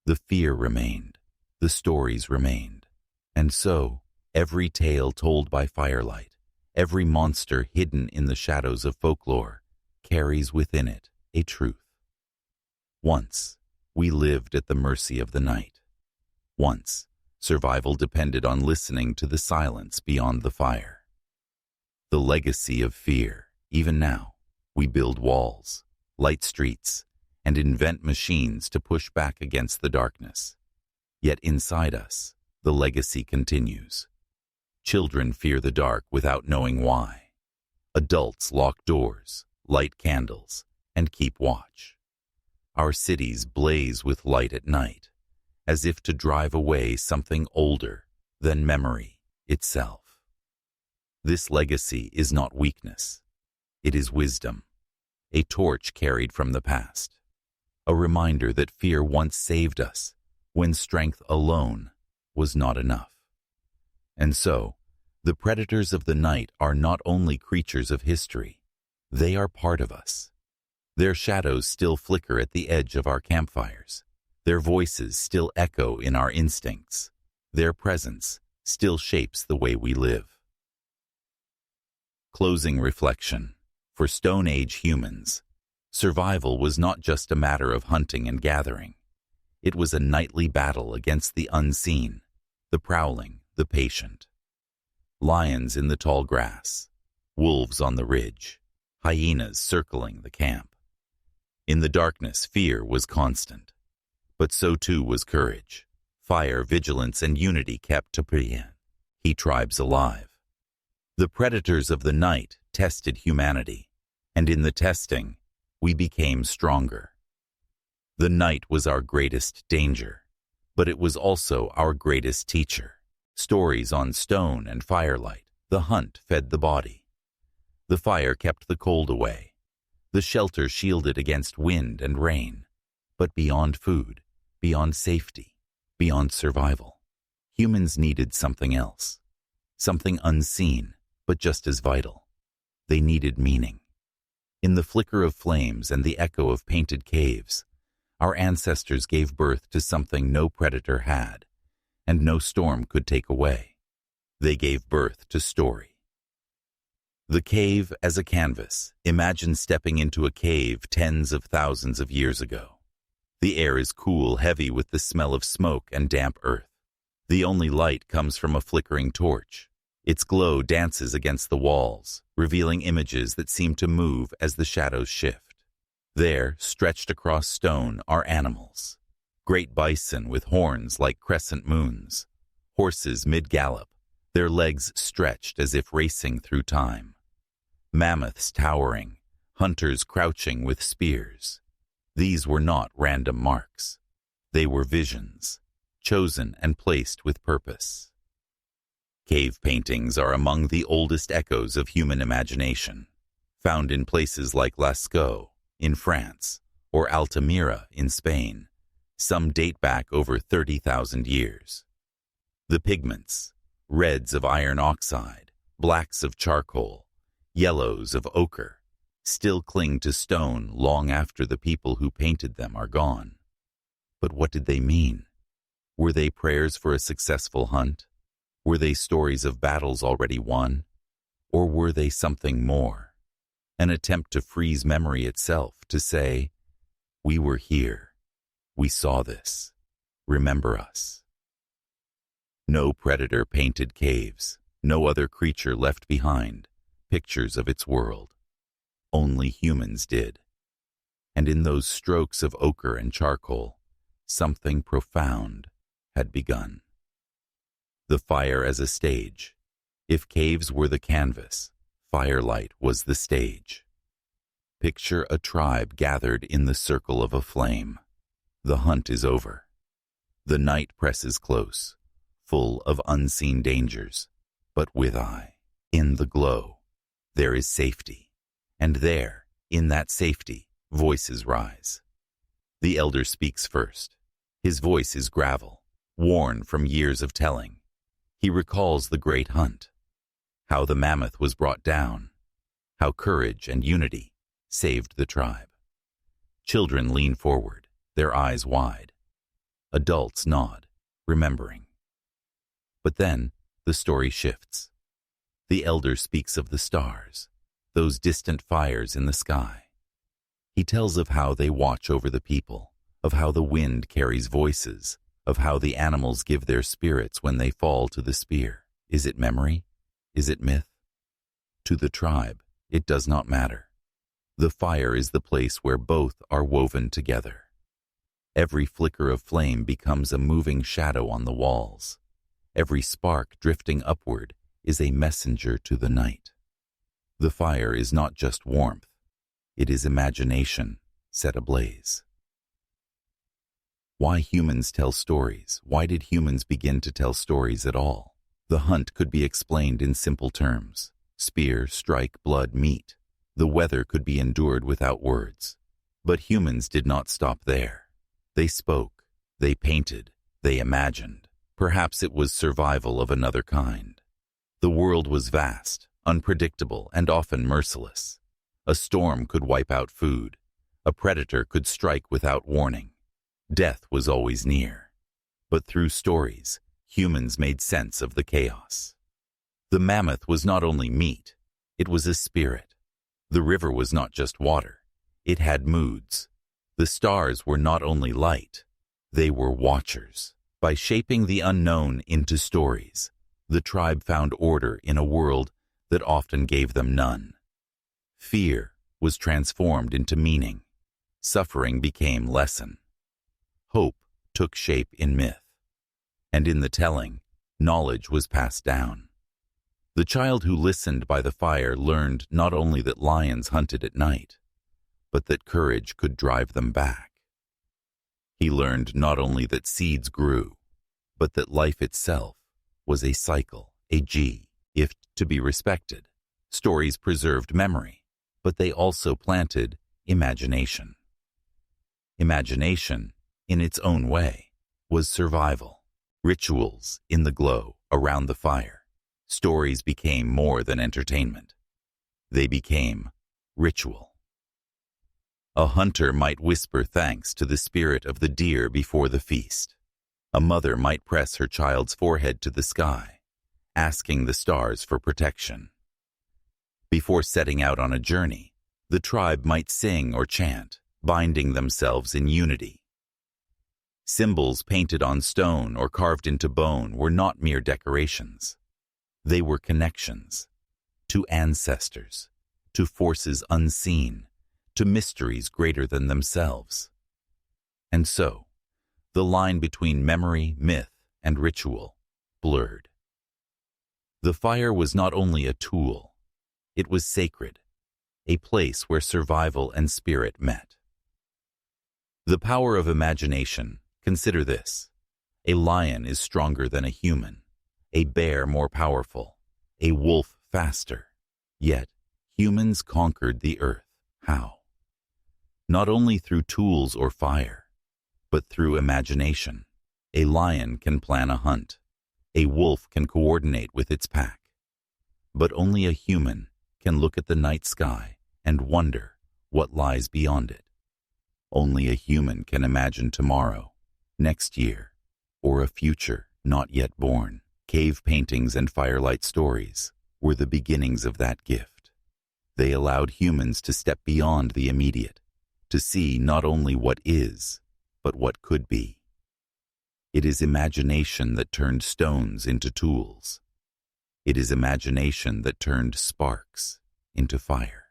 the fear remained, the stories remained. And so, every tale told by firelight, every monster hidden in the shadows of folklore, carries within it a truth. Once, we lived at the mercy of the night. Once, survival depended on listening to the silence beyond the fire. The legacy of fear, even now, we build walls, light streets, and invent machines to push back against the darkness. Yet inside us, the legacy continues. Children fear the dark without knowing why. Adults lock doors, light candles, and keep watch. Our cities blaze with light at night, as if to drive away something older than memory itself. This legacy is not weakness. It is wisdom, a torch carried from the past. A reminder that fear once saved us when strength alone was not enough. And so, the predators of the night are not only creatures of history, They are part of us. Their shadows still flicker at the edge of our campfires. Their voices still echo in our instincts. Their presence still shapes the way we live. Closing reflection. For Stone Age humans, survival was not just a matter of hunting and gathering. It was a nightly battle against the unseen, the prowling, the patient. Lions in the tall grass, wolves on the ridge, hyenas circling the camp. In the darkness, fear was constant, but so too was courage. Fire, vigilance, and unity kept Tepeyan tribes alive. The predators of the night tested humanity, and in the testing, we became stronger. The night was our greatest danger, but it was also our greatest teacher. Stories on stone and firelight, the hunt fed the body. The fire kept the cold away. The shelter shielded against wind and rain. But beyond food, beyond safety, beyond survival, humans needed something else. Something unseen, but just as vital. They needed meaning. In the flicker of flames and the echo of painted caves, our ancestors gave birth to something no predator had, and no storm could take away. They gave birth to story. The cave as a canvas. Imagine stepping into a cave tens of thousands of years ago. The air is cool, heavy with the smell of smoke and damp earth. The only light comes from a flickering torch. Its glow dances against the walls, revealing images that seem to move as the shadows shift. There, stretched across stone, are animals. Great bison with horns like crescent moons. Horses mid-gallop, their legs stretched as if racing through time. Mammoths towering, hunters crouching with spears. These were not random marks. They were visions, chosen and placed with purpose. Cave paintings are among the oldest echoes of human imagination, found in places like Lascaux in France or Altamira in Spain. Some date back over 30,000 years. The pigments, reds of iron oxide, blacks of charcoal, yellows of ochre, still cling to stone long after the people who painted them are gone. But what did they mean? Were they prayers for a successful hunt? Were they stories of battles already won? Or were they something more? An attempt to freeze memory itself, to say, we were here. We saw this. Remember us. No predator painted caves. No other creature left behind pictures of its world. Only humans did. And in those strokes of ochre and charcoal, something profound had begun. The fire as a stage. If caves were the canvas, firelight was the stage. Picture a tribe gathered in the circle of a flame. The hunt is over. The night presses close, full of unseen dangers, but with eye. In the glow, there is safety. And there, in that safety, voices rise. The elder speaks first. His voice is gravel, worn from years of telling. He recalls the great hunt, how the mammoth was brought down, how courage and unity saved the tribe. Children lean forward, their eyes wide. Adults nod, remembering. But then the story shifts. The elder speaks of the stars, those distant fires in the sky. He tells of how they watch over the people, of how the wind carries voices, of how the animals give their spirits when they fall to the spear. Is it memory? Is it myth? To the tribe, it does not matter. The fire is the place where both are woven together. Every flicker of flame becomes a moving shadow on the walls. Every spark drifting upward is a messenger to the night. The fire is not just warmth. It is imagination set ablaze. Why humans tell stories? Why did humans begin to tell stories at all? The hunt could be explained in simple terms. Spear, strike, blood, meat. The weather could be endured without words. But humans did not stop there. They spoke, they painted, they imagined. Perhaps it was survival of another kind. The world was vast, unpredictable, and often merciless. A storm could wipe out food. A predator could strike without warning. Death was always near. But through stories, humans made sense of the chaos. The mammoth was not only meat, it was a spirit. The river was not just water, it had moods. The stars were not only light, they were watchers. By shaping the unknown into stories, the tribe found order in a world that often gave them none. Fear was transformed into meaning. Suffering became lesson. Hope took shape in myth. And in the telling, knowledge was passed down. The child who listened by the fire learned not only that lions hunted at night, but that courage could drive them back. He learned not only that seeds grew, but that life itself was a cycle, a if to be respected. Stories preserved memory, but they also planted imagination. Imagination, in its own way, was survival. Rituals in the glow around the fire. Stories became more than entertainment. They became ritual. A hunter might whisper thanks to the spirit of the deer before the feast. A mother might press her child's forehead to the sky, asking the stars for protection. Before setting out on a journey, the tribe might sing or chant, binding themselves in unity. Symbols painted on stone or carved into bone were not mere decorations. They were connections to ancestors, to forces unseen, to mysteries greater than themselves. And so, the line between memory, myth, and ritual blurred. The fire was not only a tool, it was sacred, a place where survival and spirit met. The power of imagination. Consider this. A lion is stronger than a human, a bear more powerful, a wolf faster. Yet, humans conquered the earth. How? Not only through tools or fire, but through imagination. A lion can plan a hunt. A wolf can coordinate with its pack. But only a human can look at the night sky and wonder what lies beyond it. Only a human can imagine tomorrow, next year, or a future not yet born. Cave paintings and firelight stories were the beginnings of that gift. They allowed humans to step beyond the immediate, to see not only what is, but what could be. It is imagination that turned stones into tools. It is imagination that turned sparks into fire.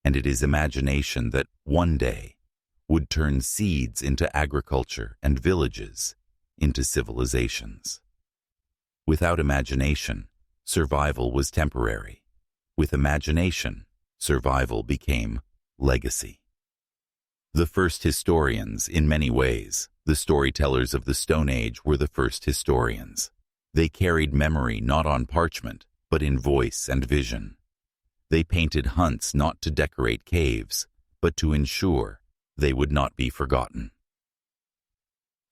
And it is imagination that one day would turn seeds into agriculture and villages into civilizations. Without imagination, survival was temporary. With imagination, survival became legacy. The first historians, in many ways, the storytellers of the Stone Age were the first historians. They carried memory not on parchment, but in voice and vision. They painted hunts not to decorate caves, but to ensure they would not be forgotten.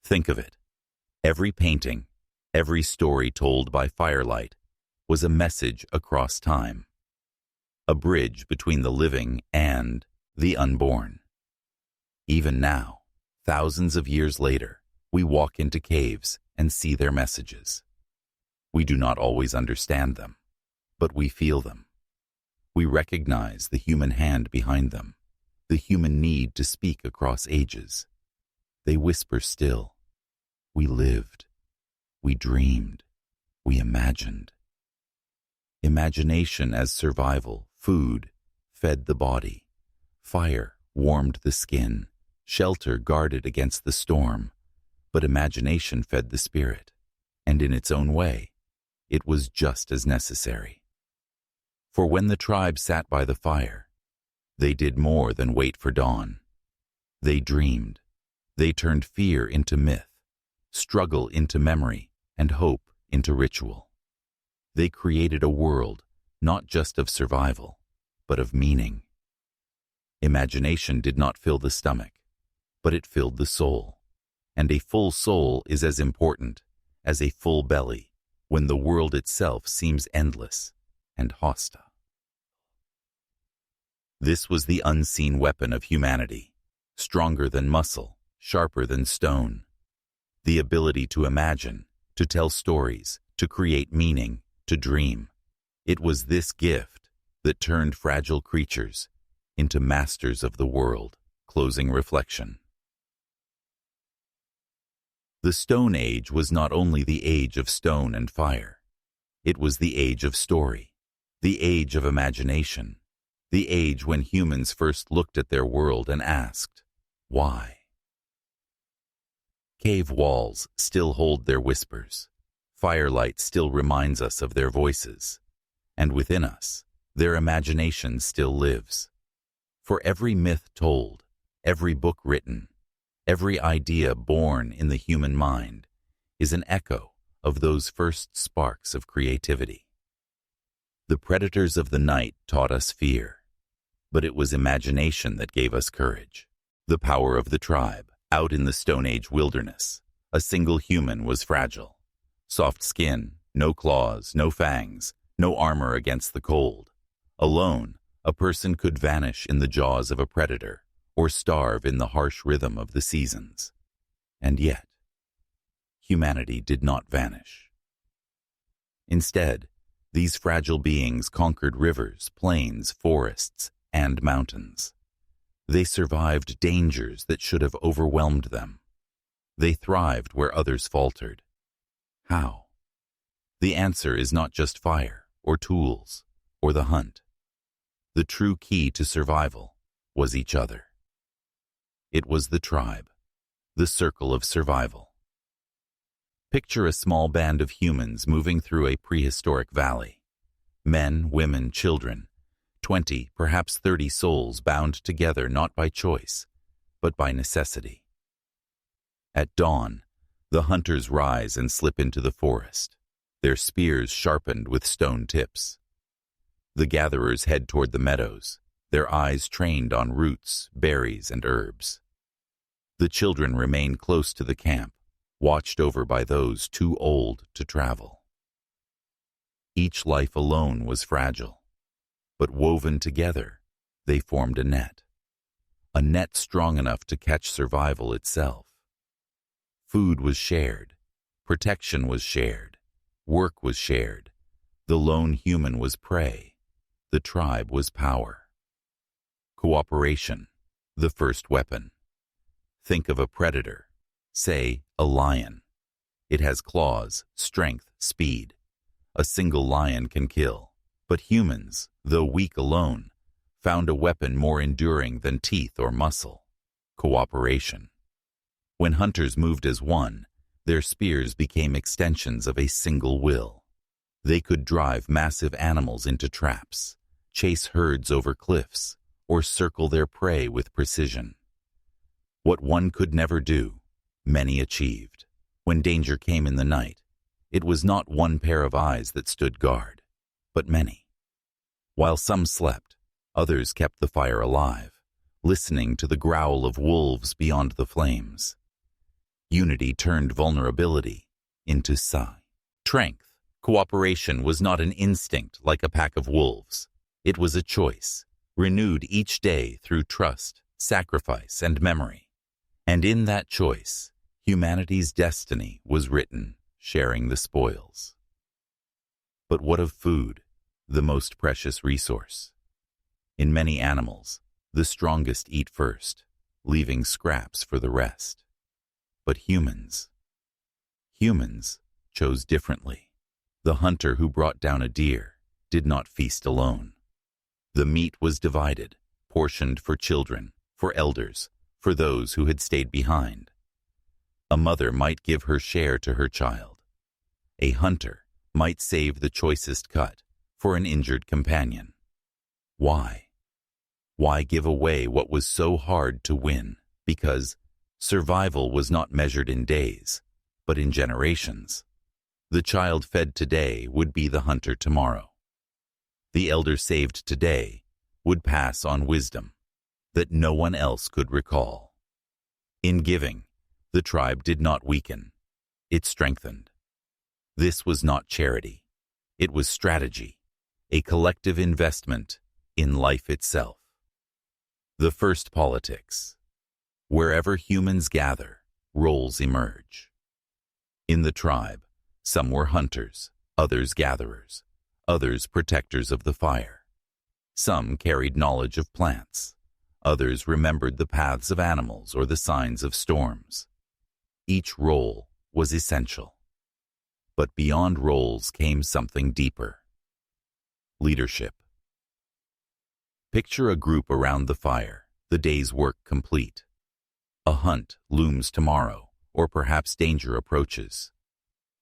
Think of it. Every painting, every story told by firelight was a message across time. A bridge between the living and the unborn. Even now, thousands of years later, we walk into caves and see their messages. We do not always understand them, but we feel them. We recognize the human hand behind them, the human need to speak across ages. They whisper still. We lived. We dreamed. We imagined. Imagination as survival, food, fed the body. Fire warmed the skin. Shelter guarded against the storm. But imagination fed the spirit. And in its own way, it was just as necessary. For when the tribe sat by the fire, they did more than wait for dawn. They dreamed. They turned fear into myth, struggle into memory, and hope into ritual. They created a world not just of survival, but of meaning. Imagination did not fill the stomach, but it filled the soul. And a full soul is as important as a full belly when the world itself seems endless and hostile. This was the unseen weapon of humanity, stronger than muscle, sharper than stone. The ability to imagine, to tell stories, to create meaning, to dream. It was this gift that turned fragile creatures into masters of the world. Closing reflection. The Stone Age was not only the age of stone and fire. It was the age of story, the age of imagination, the age when humans first looked at their world and asked, why? Cave walls still hold their whispers. Firelight still reminds us of their voices. And within us, their imagination still lives. For every myth told, every book written, every idea born in the human mind is an echo of those first sparks of creativity. The predators of the night taught us fear, but it was imagination that gave us courage. The power of the tribe, out in the Stone Age wilderness, a single human was fragile. Soft skin, no claws, no fangs, no armor against the cold. Alone, a person could vanish in the jaws of a predator or starve in the harsh rhythm of the seasons. And yet, humanity did not vanish. Instead, these fragile beings conquered rivers, plains, forests, and mountains. They survived dangers that should have overwhelmed them. They thrived where others faltered. How? The answer is not just fire, or tools, or the hunt. The true key to survival was each other. It was the tribe, the circle of survival. Picture a small band of humans moving through a prehistoric valley. Men, women, children, 20, perhaps 30 souls bound together not by choice, but by necessity. At dawn, the hunters rise and slip into the forest, their spears sharpened with stone tips. The gatherers head toward the meadows, their eyes trained on roots, berries, and herbs. The children remain close to the camp, watched over by those too old to travel. Each life alone was fragile, but woven together, they formed a net strong enough to catch survival itself. Food was shared, protection was shared, work was shared. The lone human was prey, the tribe was power. Cooperation, the first weapon. Think of a predator, say a lion. It has claws, strength, speed. A single lion can kill, but humans, though weak alone, found a weapon more enduring than teeth or muscle: cooperation. When hunters moved as one, their spears became extensions of a single will. They could drive massive animals into traps, chase herds over cliffs, or circle their prey with precision. What one could never do, many achieved. When danger came in the night, it was not one pair of eyes that stood guard, but many. While some slept, others kept the fire alive, listening to the growl of wolves beyond the flames. Unity turned vulnerability into strength. Cooperation was not an instinct like a pack of wolves. It was a choice, renewed each day through trust, sacrifice, and memory. And in that choice, humanity's destiny was written, sharing the spoils. But what of food, the most precious resource? In many animals, the strongest eat first, leaving scraps for the rest. But humans chose differently. The hunter who brought down a deer did not feast alone. The meat was divided, portioned for children, for elders, for those who had stayed behind. A mother might give her share to her child. A hunter might save the choicest cut for an injured companion. Why? Why give away what was so hard to win? Because survival was not measured in days, but in generations. The child fed today would be the hunter tomorrow. The elder saved today would pass on wisdom that no one else could recall. In giving, the tribe did not weaken, it strengthened. This was not charity, it was strategy, a collective investment in life itself. The first politics. Wherever humans gather, roles emerge. In the tribe, some were hunters, others gatherers, others protectors of the fire. Some carried knowledge of plants, others remembered the paths of animals or the signs of storms. Each role was essential. But beyond roles came something deeper. Leadership. Picture a group around the fire, the day's work complete. A hunt looms tomorrow, or perhaps danger approaches.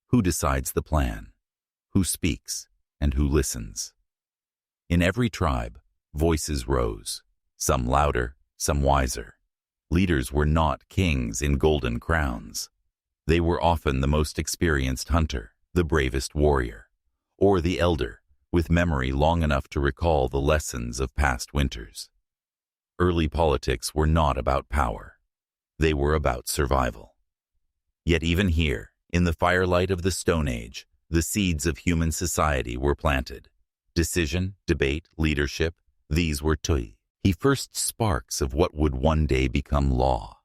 Who decides the plan? Who speaks, and who listens? In every tribe, voices rose, some louder, some wiser. Leaders were not kings in golden crowns. They were often the most experienced hunter, the bravest warrior, or the elder, with memory long enough to recall the lessons of past winters. Early politics were not about power. They were about survival. Yet even here, in the firelight of the Stone Age, the seeds of human society were planted. Decision, debate, leadership, these were the first sparks of what would one day become law,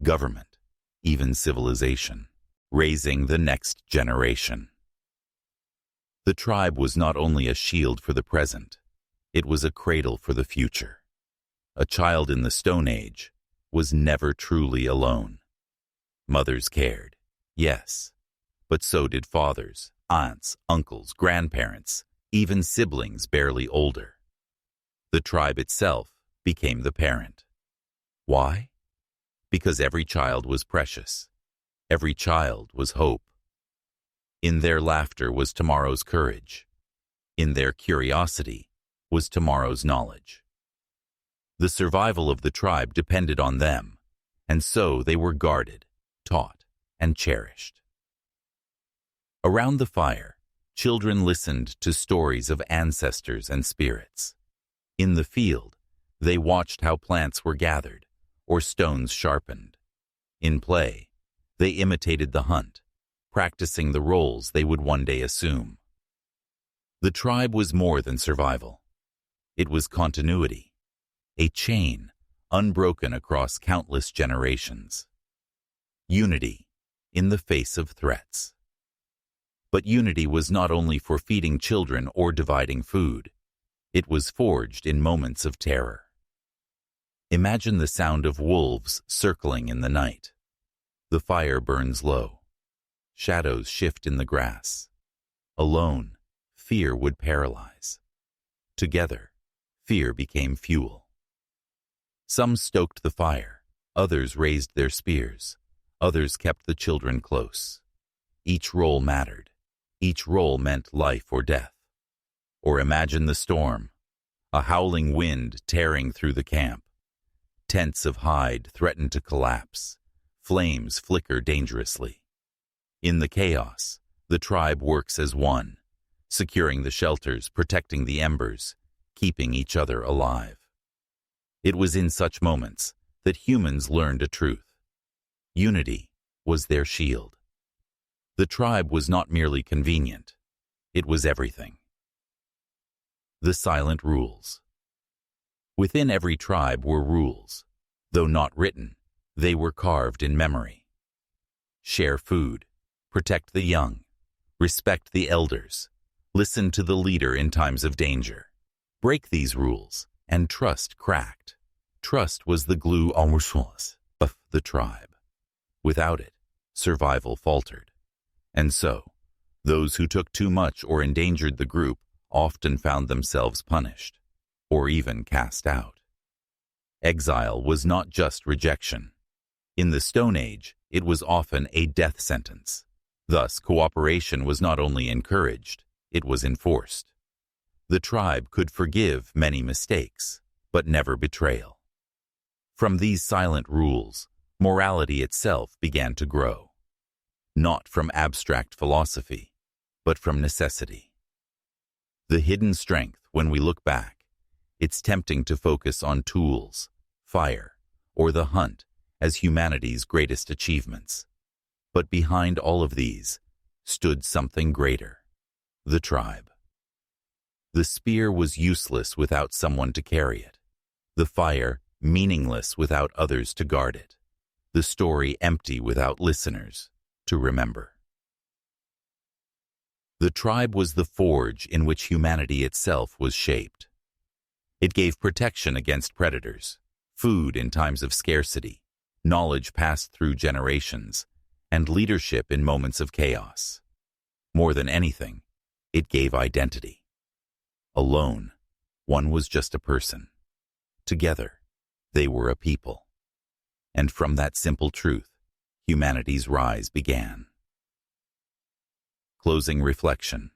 government, even civilization, raising the next generation. The tribe was not only a shield for the present, it was a cradle for the future. A child in the Stone Age was never truly alone. Mothers cared, yes, but so did fathers, aunts, uncles, grandparents, even siblings barely older. The tribe itself became the parent. Why? Because every child was precious. Every child was hope. In their laughter was tomorrow's courage. In their curiosity was tomorrow's knowledge. The survival of the tribe depended on them, and so they were guarded, taught, and cherished. Around the fire, children listened to stories of ancestors and spirits. In the field, they watched how plants were gathered or stones sharpened. In play, they imitated the hunt, practicing the roles they would one day assume. The tribe was more than survival. It was continuity, a chain unbroken across countless generations. Unity in the face of threats. But unity was not only for feeding children or dividing food. It was forged in moments of terror. Imagine the sound of wolves circling in the night. The fire burns low. Shadows shift in the grass. Alone, fear would paralyze. Together, fear became fuel. Some stoked the fire, others raised their spears, others kept the children close. Each role mattered. Each role meant life or death. Or imagine the storm, a howling wind tearing through the camp. Tents of hide threaten to collapse. Flames flicker dangerously. In the chaos, the tribe works as one, securing the shelters, protecting the embers, keeping each other alive. It was in such moments that humans learned a truth. Unity was their shield. The tribe was not merely convenient. It was everything. The silent rules. Within every tribe were rules. Though not written, they were carved in memory. Share food, protect the young, respect the elders, listen to the leader in times of danger. Break these rules, and trust cracked. Trust was the glue of the tribe. Without it, survival faltered. And so, those who took too much or endangered the group often found themselves punished, or even cast out. Exile was not just rejection. In the Stone Age, it was often a death sentence. Thus, cooperation was not only encouraged, it was enforced. The tribe could forgive many mistakes, but never betrayal. From these silent rules, morality itself began to grow. Not from abstract philosophy, but from necessity. The hidden strength, when we look back, it's tempting to focus on tools, fire, or the hunt as humanity's greatest achievements. But behind all of these stood something greater, the tribe. The spear was useless without someone to carry it. The fire meaningless without others to guard it, the story empty without listeners to remember. The tribe was the forge in which humanity itself was shaped. It gave protection against predators, food in times of scarcity, knowledge passed through generations, and leadership in moments of chaos. More than anything, it gave identity. Alone, one was just a person. Together, they were a people. And from that simple truth, humanity's rise began. Closing reflection.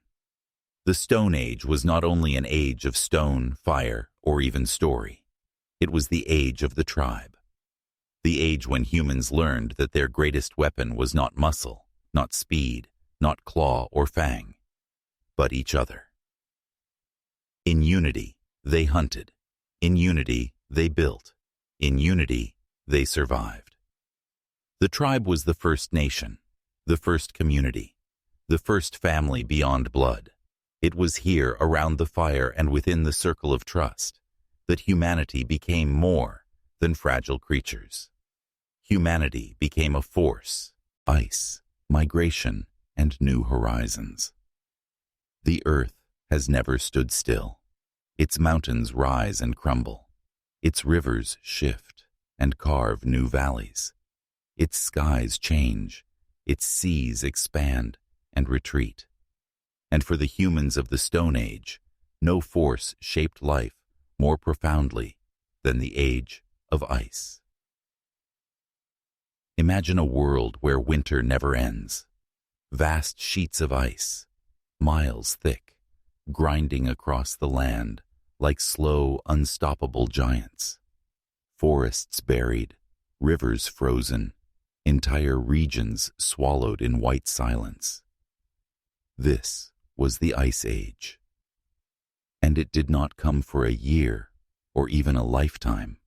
The Stone Age was not only an age of stone, fire, or even story. It was the age of the tribe. The age when humans learned that their greatest weapon was not muscle, not speed, not claw or fang, but each other. In unity, they hunted. In unity, they built. In unity, they survived. The tribe was the first nation, the first community, the first family beyond blood. It was here, around the fire and within the circle of trust, that humanity became more than fragile creatures. Humanity became a force, ice, migration, and new horizons. The earth has never stood still. Its mountains rise and crumble. Its rivers shift and carve new valleys. Its skies change. Its seas expand and retreat. And for the humans of the Stone Age, no force shaped life more profoundly than the age of ice. Imagine a world where winter never ends. Vast sheets of ice, miles thick, grinding across the land like slow, unstoppable giants. Forests buried, rivers frozen, entire regions swallowed in white silence. This was the Ice Age. And it did not come for a year or even a lifetime.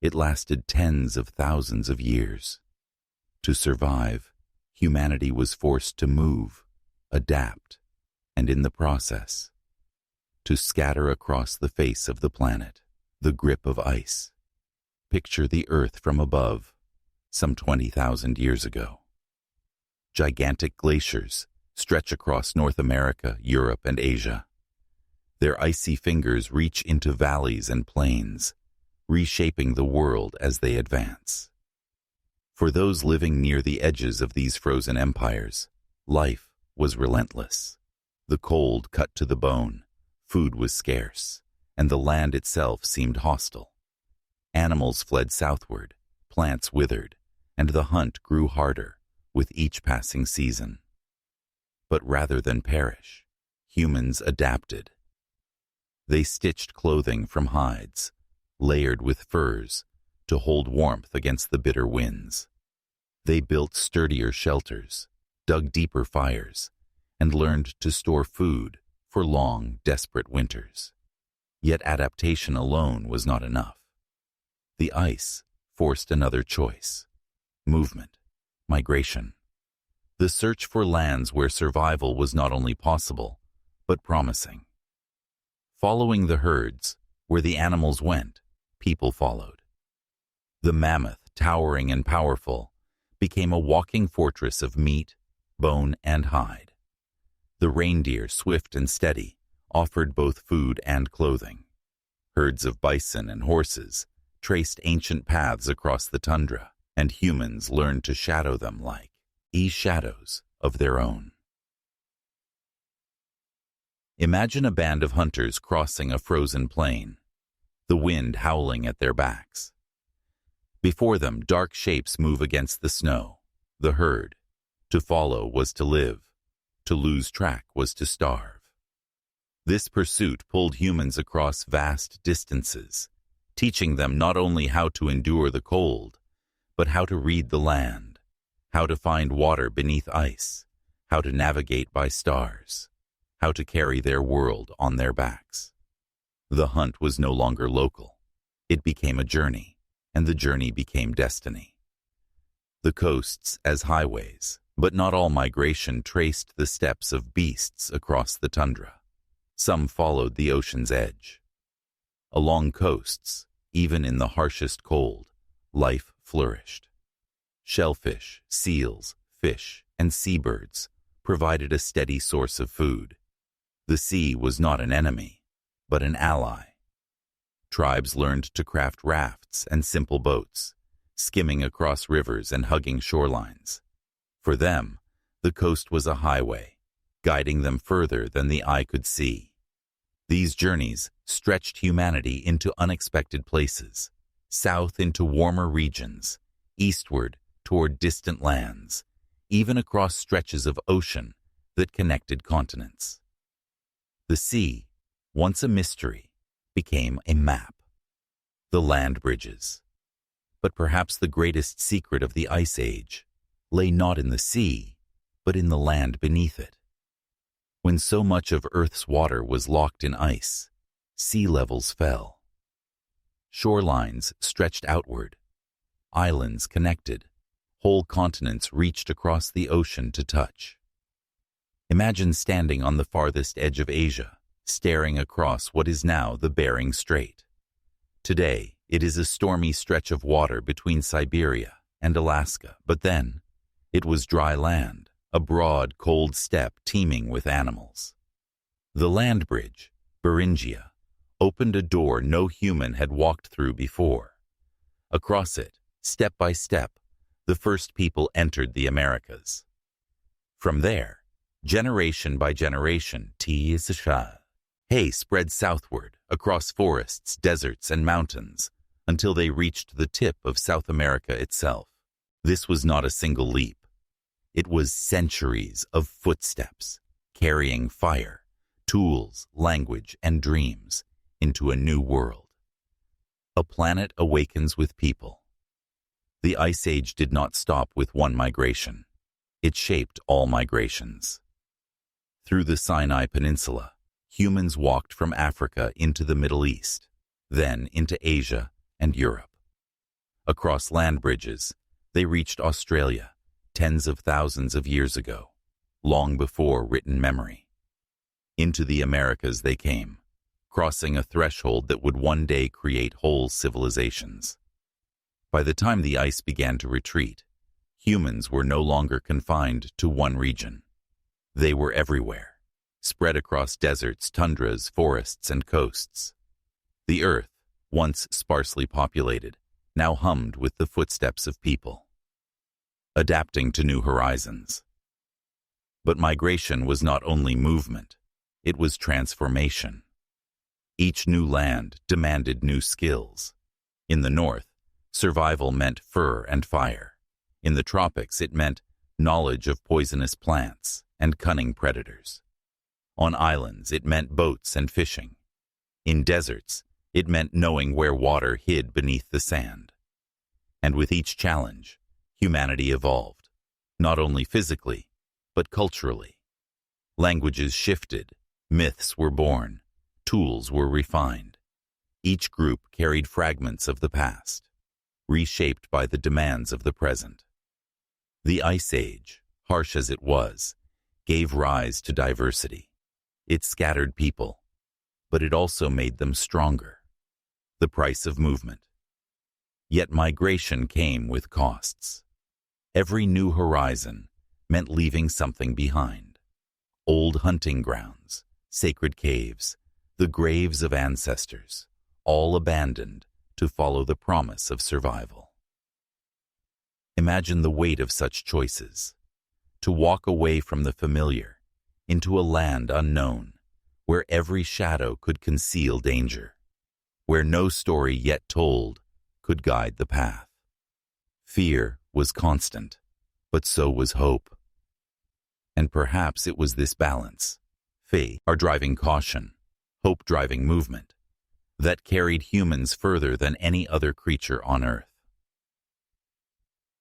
It lasted tens of thousands of years. To survive, humanity was forced to move, adapt, and in the process, to scatter across the face of the planet, the grip of ice. Picture the Earth from above, some 20,000 years ago. Gigantic glaciers stretch across North America, Europe, and Asia. Their icy fingers reach into valleys and plains, reshaping the world as they advance. For those living near the edges of these frozen empires, life was relentless. The cold cut to the bone, food was scarce, and the land itself seemed hostile. Animals fled southward, plants withered, and the hunt grew harder with each passing season. But rather than perish, humans adapted. They stitched clothing from hides, layered with furs, to hold warmth against the bitter winds. They built sturdier shelters, dug deeper fires, and learned to store food for long, desperate winters. Yet adaptation alone was not enough. The ice forced another choice: movement, migration. The search for lands where survival was not only possible, but promising. Following the herds, where the animals went, people followed. The mammoth, towering and powerful, became a walking fortress of meat, bone, and hide. The reindeer, swift and steady, offered both food and clothing. Herds of bison and horses traced ancient paths across the tundra, and humans learned to shadow them like shadows of their own. Imagine a band of hunters crossing a frozen plain, the wind howling at their backs. Before them, dark shapes move against the snow. The herd. To follow was to live. To lose track was to starve. This pursuit pulled humans across vast distances, teaching them not only how to endure the cold, but how to read the land, how to find water beneath ice, how to navigate by stars, how to carry their world on their backs. The hunt was no longer local. It became a journey, and the journey became destiny. The coasts as highways, but not all migration traced the steps of beasts across the tundra. Some followed the ocean's edge. Along coasts, Even in the harshest cold, life flourished. Shellfish, seals, fish, and seabirds provided a steady source of food. The sea was not an enemy, but an ally. Tribes learned to craft rafts and simple boats, skimming across rivers and hugging shorelines. For them, the coast was a highway, guiding them further than the eye could see. These journeys stretched humanity into unexpected places, south into warmer regions, eastward toward distant lands, even across stretches of ocean that connected continents. The sea, once a mystery, became a map. The land bridges. But perhaps the greatest secret of the Ice Age lay not in the sea, but in the land beneath it. When so much of Earth's water was locked in ice, sea levels fell. Shorelines stretched outward. Islands connected. Whole continents reached across the ocean to touch. Imagine standing on the farthest edge of Asia, staring across what is now the Bering Strait. Today, it is a stormy stretch of water between Siberia and Alaska, but then, it was dry land, a broad, cold steppe teeming with animals. The land bridge, Beringia, opened a door no human had walked through before. Across it, step by step, the first people entered the Americas. From there, generation by generation, hay spread southward, across forests, deserts, and mountains, until they reached the tip of South America itself. This was not a single leap. It was centuries of footsteps, carrying fire, tools, language, and dreams into a new world. A planet awakens with people. The Ice Age did not stop with one migration. It shaped all migrations. Through the Sinai Peninsula, humans walked from Africa into the Middle East, then into Asia and Europe. Across land bridges, they reached Australia tens of thousands of years ago, long before written memory. Into the Americas they came, crossing a threshold that would one day create whole civilizations. By the time the ice began to retreat, humans were no longer confined to one region. They were everywhere, spread across deserts, tundras, forests, and coasts. The earth, once sparsely populated, now hummed with the footsteps of people, adapting to new horizons. But migration was not only movement, it was transformation. Each new land demanded new skills. In the north, survival meant fur and fire. In the tropics, it meant knowledge of poisonous plants and cunning predators. On islands, it meant boats and fishing. In deserts, it meant knowing where water hid beneath the sand. And with each challenge, humanity evolved, not only physically, but culturally. Languages shifted, myths were born, tools were refined. Each group carried fragments of the past, reshaped by the demands of the present. The Ice Age, harsh as it was, gave rise to diversity. It scattered people, but it also made them stronger. The price of movement. Yet migration came with costs. Every new horizon meant leaving something behind. Old hunting grounds, sacred caves, the graves of ancestors, all abandoned to follow the promise of survival. Imagine the weight of such choices. To walk away from the familiar, into a land unknown, where every shadow could conceal danger, where no story yet told could guide the path. Fear was constant, but so was hope. And perhaps it was this balance, faith our driving caution, hope driving movement, that carried humans further than any other creature on Earth.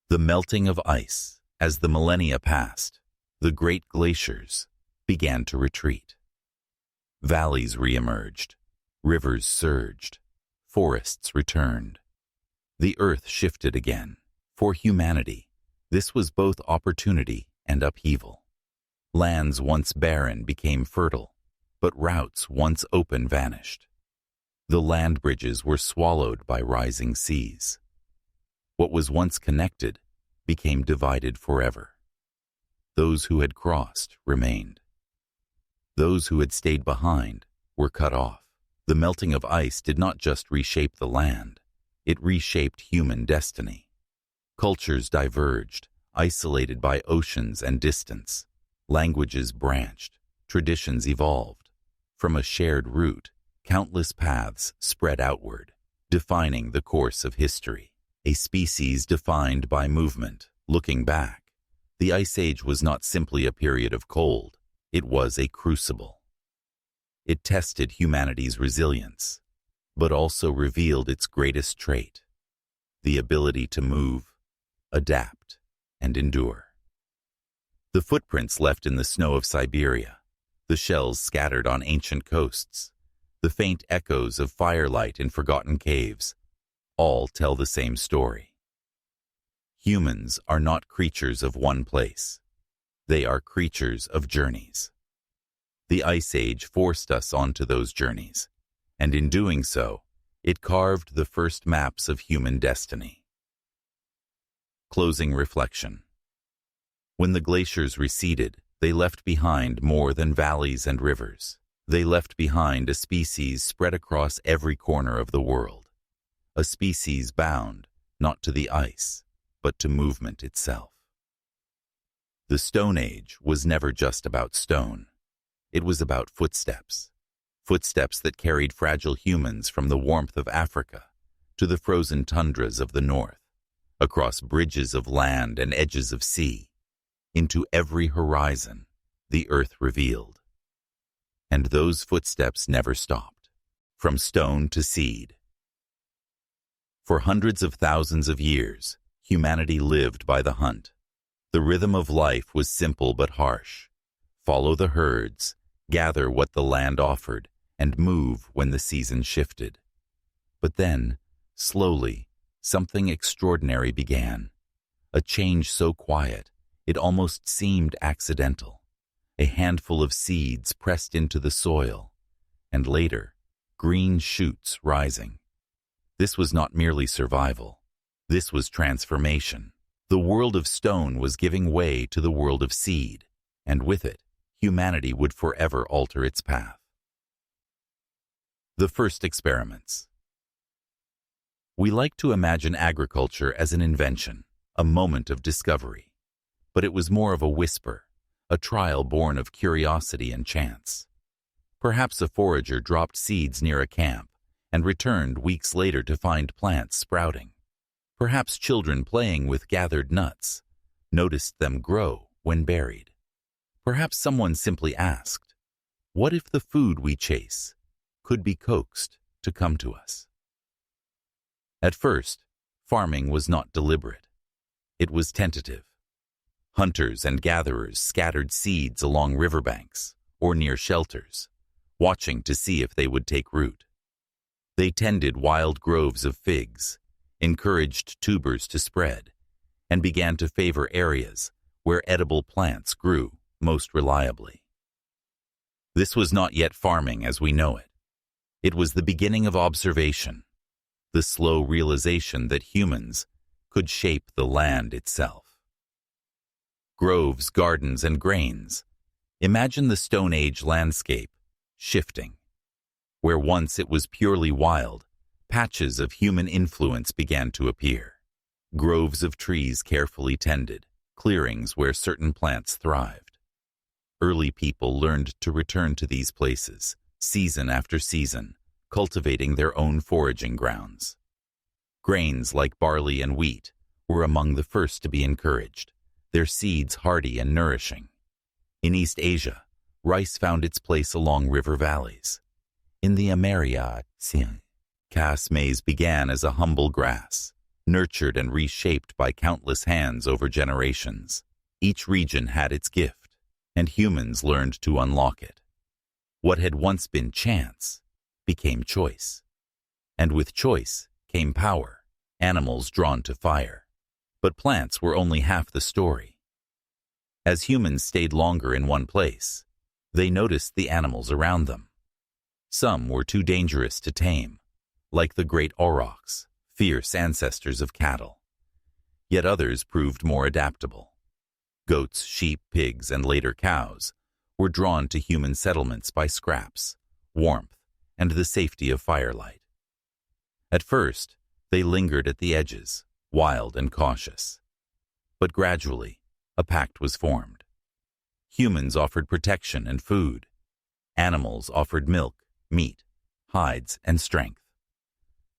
The melting of ice, as the millennia passed, the great glaciers began to retreat. Valleys re-emerged, rivers surged, forests returned. The earth shifted again. For humanity, this was both opportunity and upheaval. Lands once barren became fertile, but routes once open vanished. The land bridges were swallowed by rising seas. What was once connected became divided forever. Those who had crossed remained. Those who had stayed behind were cut off. The melting of ice did not just reshape the land, it reshaped human destiny. Cultures diverged, isolated by oceans and distance. Languages branched, traditions evolved. From a shared route, countless paths spread outward, defining the course of history. A species defined by movement. Looking back, the Ice Age was not simply a period of cold, it was a crucible. It tested humanity's resilience, but also revealed its greatest trait, the ability to move, adapt, and endure. The footprints left in the snow of Siberia, the shells scattered on ancient coasts, the faint echoes of firelight in forgotten caves, all tell the same story. Humans are not creatures of one place. They are creatures of journeys. The Ice Age forced us onto those journeys, and in doing so, it carved the first maps of human destiny. Closing reflection. When the glaciers receded, they left behind more than valleys and rivers. They left behind a species spread across every corner of the world. A species bound, not to the ice, but to movement itself. The Stone Age was never just about stone. It was about footsteps. Footsteps that carried fragile humans from the warmth of Africa to the frozen tundras of the north, across bridges of land and edges of sea, into every horizon the earth revealed. And those footsteps never stopped, from stone to seed. For hundreds of thousands of years, humanity lived by the hunt. The rhythm of life was simple but harsh. Follow the herds, gather what the land offered, and move when the season shifted. But then, slowly, something extraordinary began. A change so quiet, it almost seemed accidental. A handful of seeds pressed into the soil, and later, green shoots rising. This was not merely survival. This was transformation. The world of stone was giving way to the world of seed, and with it, humanity would forever alter its path. The first experiments. We like to imagine agriculture as an invention, a moment of discovery. But it was more of a whisper, a trial born of curiosity and chance. Perhaps a forager dropped seeds near a camp and returned weeks later to find plants sprouting. Perhaps children playing with gathered nuts noticed them grow when buried. Perhaps someone simply asked, what if the food we chase could be coaxed to come to us? At first, farming was not deliberate. It was tentative. Hunters and gatherers scattered seeds along riverbanks or near shelters, watching to see if they would take root. They tended wild groves of figs, encouraged tubers to spread, and began to favor areas where edible plants grew most reliably. This was not yet farming as we know it. It was the beginning of observation, the slow realization that humans could shape the land itself. Groves, gardens, and grains. Imagine the Stone Age landscape shifting. Where once it was purely wild, patches of human influence began to appear. Groves of trees carefully tended, clearings where certain plants thrived. Early people learned to return to these places, season after season, cultivating their own foraging grounds. Grains like barley and wheat were among the first to be encouraged, their seeds hardy and nourishing. In East Asia, rice found its place along river valleys. In the Ameria, Cass maize began as a humble grass, nurtured and reshaped by countless hands over generations. Each region had its gift, and humans learned to unlock it. What had once been chance became choice. And with choice came power, animals drawn to fire. But plants were only half the story. As humans stayed longer in one place, they noticed the animals around them. Some were too dangerous to tame, like the great aurochs, fierce ancestors of cattle. Yet others proved more adaptable. Goats, sheep, pigs, and later cows were drawn to human settlements by scraps, warmth, and the safety of firelight. At first, they lingered at the edges, wild and cautious. But gradually, a pact was formed. Humans offered protection and food. Animals offered milk, meat, hides, and strength.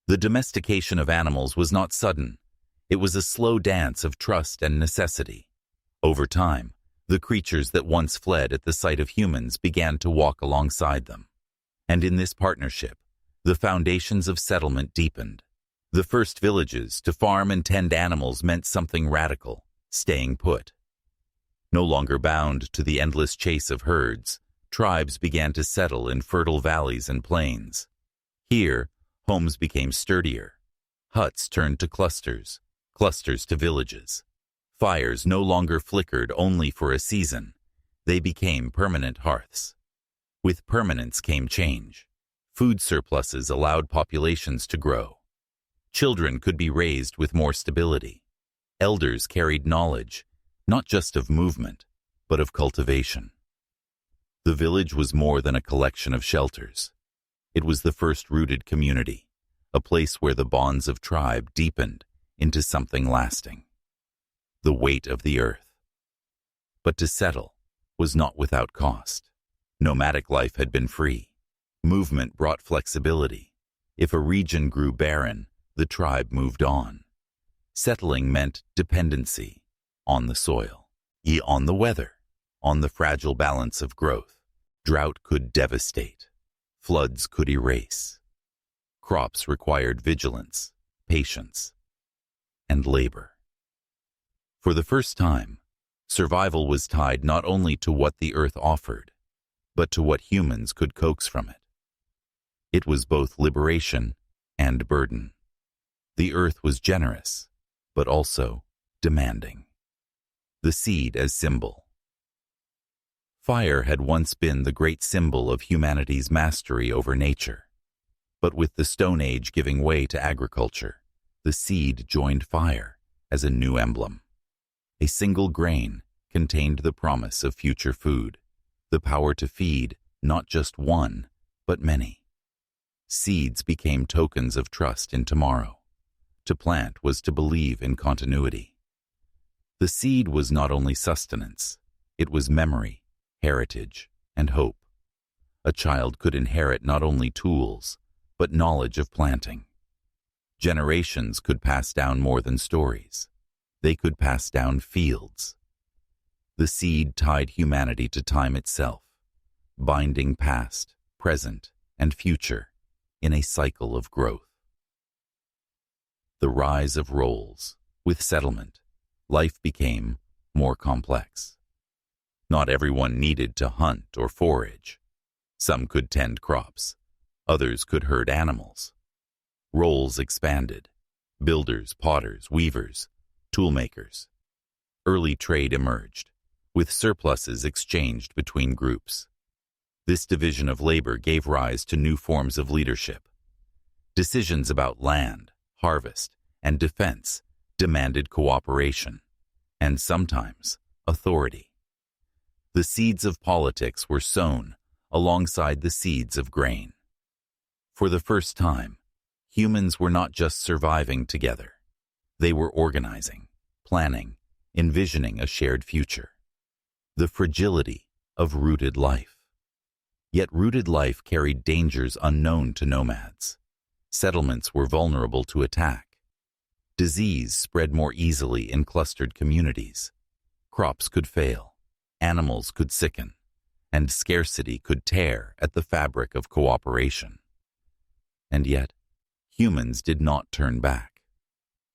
The domestication of animals was not sudden. It was a slow dance of trust and necessity. Over time, the creatures that once fled at the sight of humans began to walk alongside them. And in this partnership, the foundations of settlement deepened. The first villages to farm and tend animals meant something radical, staying put. No longer bound to the endless chase of herds, tribes began to settle in fertile valleys and plains. Here, homes became sturdier. Huts turned to clusters, clusters to villages. Fires no longer flickered only for a season. They became permanent hearths. With permanence came change. Food surpluses allowed populations to grow. Children could be raised with more stability. Elders carried knowledge, not just of movement, but of cultivation. The village was more than a collection of shelters. It was the first rooted community, a place where the bonds of tribe deepened into something lasting. The weight of the earth. But to settle was not without cost. Nomadic life had been free. Movement brought flexibility. If a region grew barren, the tribe moved on. Settling meant dependency on the soil, on the weather, on the fragile balance of growth. Drought could devastate. Floods could erase. Crops required vigilance, patience, and labor. For the first time, survival was tied not only to what the earth offered, but to what humans could coax from it. It was both liberation and burden. The earth was generous, but also demanding. The seed as symbol. Fire had once been the great symbol of humanity's mastery over nature. But with the Stone Age giving way to agriculture, the seed joined fire as a new emblem. A single grain contained the promise of future food, the power to feed not just one, but many. Seeds became tokens of trust in tomorrow. To plant was to believe in continuity. The seed was not only sustenance, it was memory, heritage, and hope. A child could inherit not only tools, but knowledge of planting. Generations could pass down more than stories. They could pass down fields. The seed tied humanity to time itself, binding past, present, and future in a cycle of growth. The rise of roles. With settlement, life became more complex. Not everyone needed to hunt or forage. Some could tend crops. Others could herd animals. Roles expanded. Builders, potters, weavers, toolmakers. Early trade emerged, with surpluses exchanged between groups. This division of labor gave rise to new forms of leadership. Decisions about land, harvest, and defense demanded cooperation, and sometimes authority. The seeds of politics were sown alongside the seeds of grain. For the first time, humans were not just surviving together. They were organizing, planning, envisioning a shared future. The fragility of rooted life. Yet rooted life carried dangers unknown to nomads. Settlements were vulnerable to attack. Disease spread more easily in clustered communities. Crops could fail, animals could sicken, and scarcity could tear at the fabric of cooperation. And yet, humans did not turn back.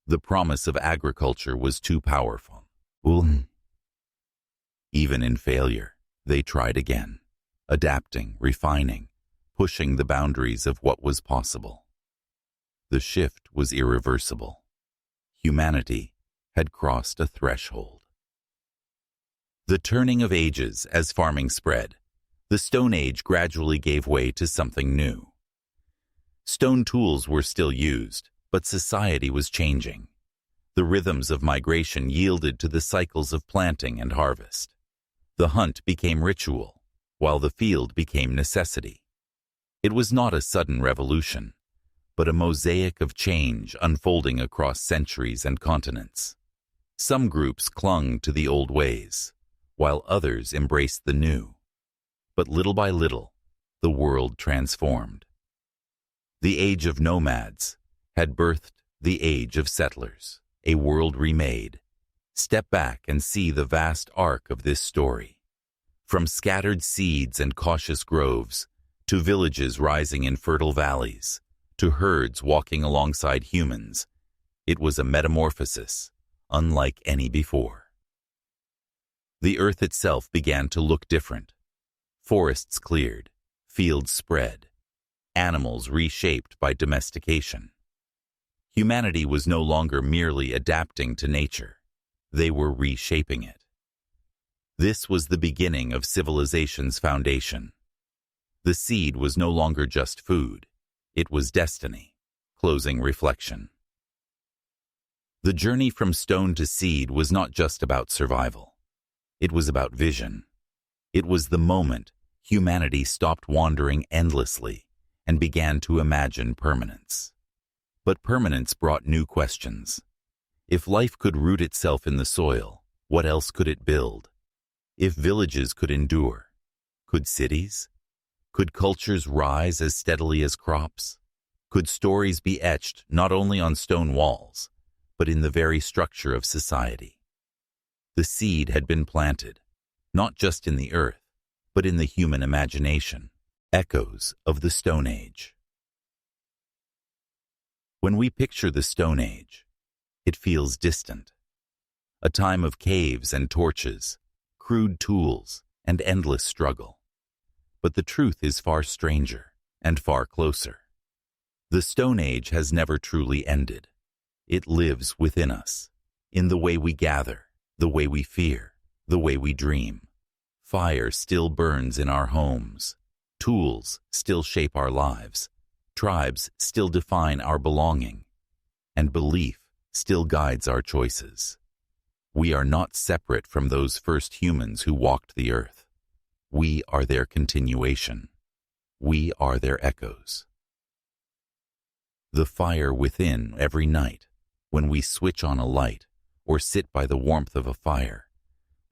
The promise of agriculture was too powerful. Even in failure, they tried again, adapting, refining, pushing the boundaries of what was possible. The shift was irreversible. Humanity had crossed a threshold. The turning of ages as farming spread. the Stone Age gradually gave way to something new. Stone tools were still used, but society was changing. The rhythms of migration yielded to the cycles of planting and harvest. The hunt became ritual, while the field became necessity. It was not a sudden revolution, but a mosaic of change unfolding across centuries and continents. Some groups clung to the old ways, while others embraced the new. But little by little, the world transformed. The age of nomads had birthed the age of settlers, a world remade. Step back and see the vast arc of this story. From scattered seeds and cautious groves, to villages rising in fertile valleys, to herds walking alongside humans, it was a metamorphosis unlike any before. The earth itself began to look different. Forests cleared, fields spread, animals reshaped by domestication. Humanity was no longer merely adapting to nature. They were reshaping it. This was the beginning of civilization's foundation. The seed was no longer just food. It was destiny. Closing reflection. The journey from stone to seed was not just about survival. It was about vision. It was the moment humanity stopped wandering endlessly and began to imagine permanence. But permanence brought new questions. If life could root itself in the soil, what else could it build? If villages could endure, could cities? Could cultures rise as steadily as crops? Could stories be etched not only on stone walls, but in the very structure of society? The seed had been planted, not just in the earth, but in the human imagination, echoes of the Stone Age. When we picture the Stone Age, it feels distant. A time of caves and torches, crude tools, and endless struggle. But the truth is far stranger and far closer. The Stone Age has never truly ended. It lives within us, in the way we gather, the way we fear, the way we dream. Fire still burns in our homes. Tools still shape our lives. Tribes still define our belonging. And belief still guides our choices. We are not separate from those first humans who walked the earth. We are their continuation. We are their echoes. The fire within every night, when we switch on a light or sit by the warmth of a fire,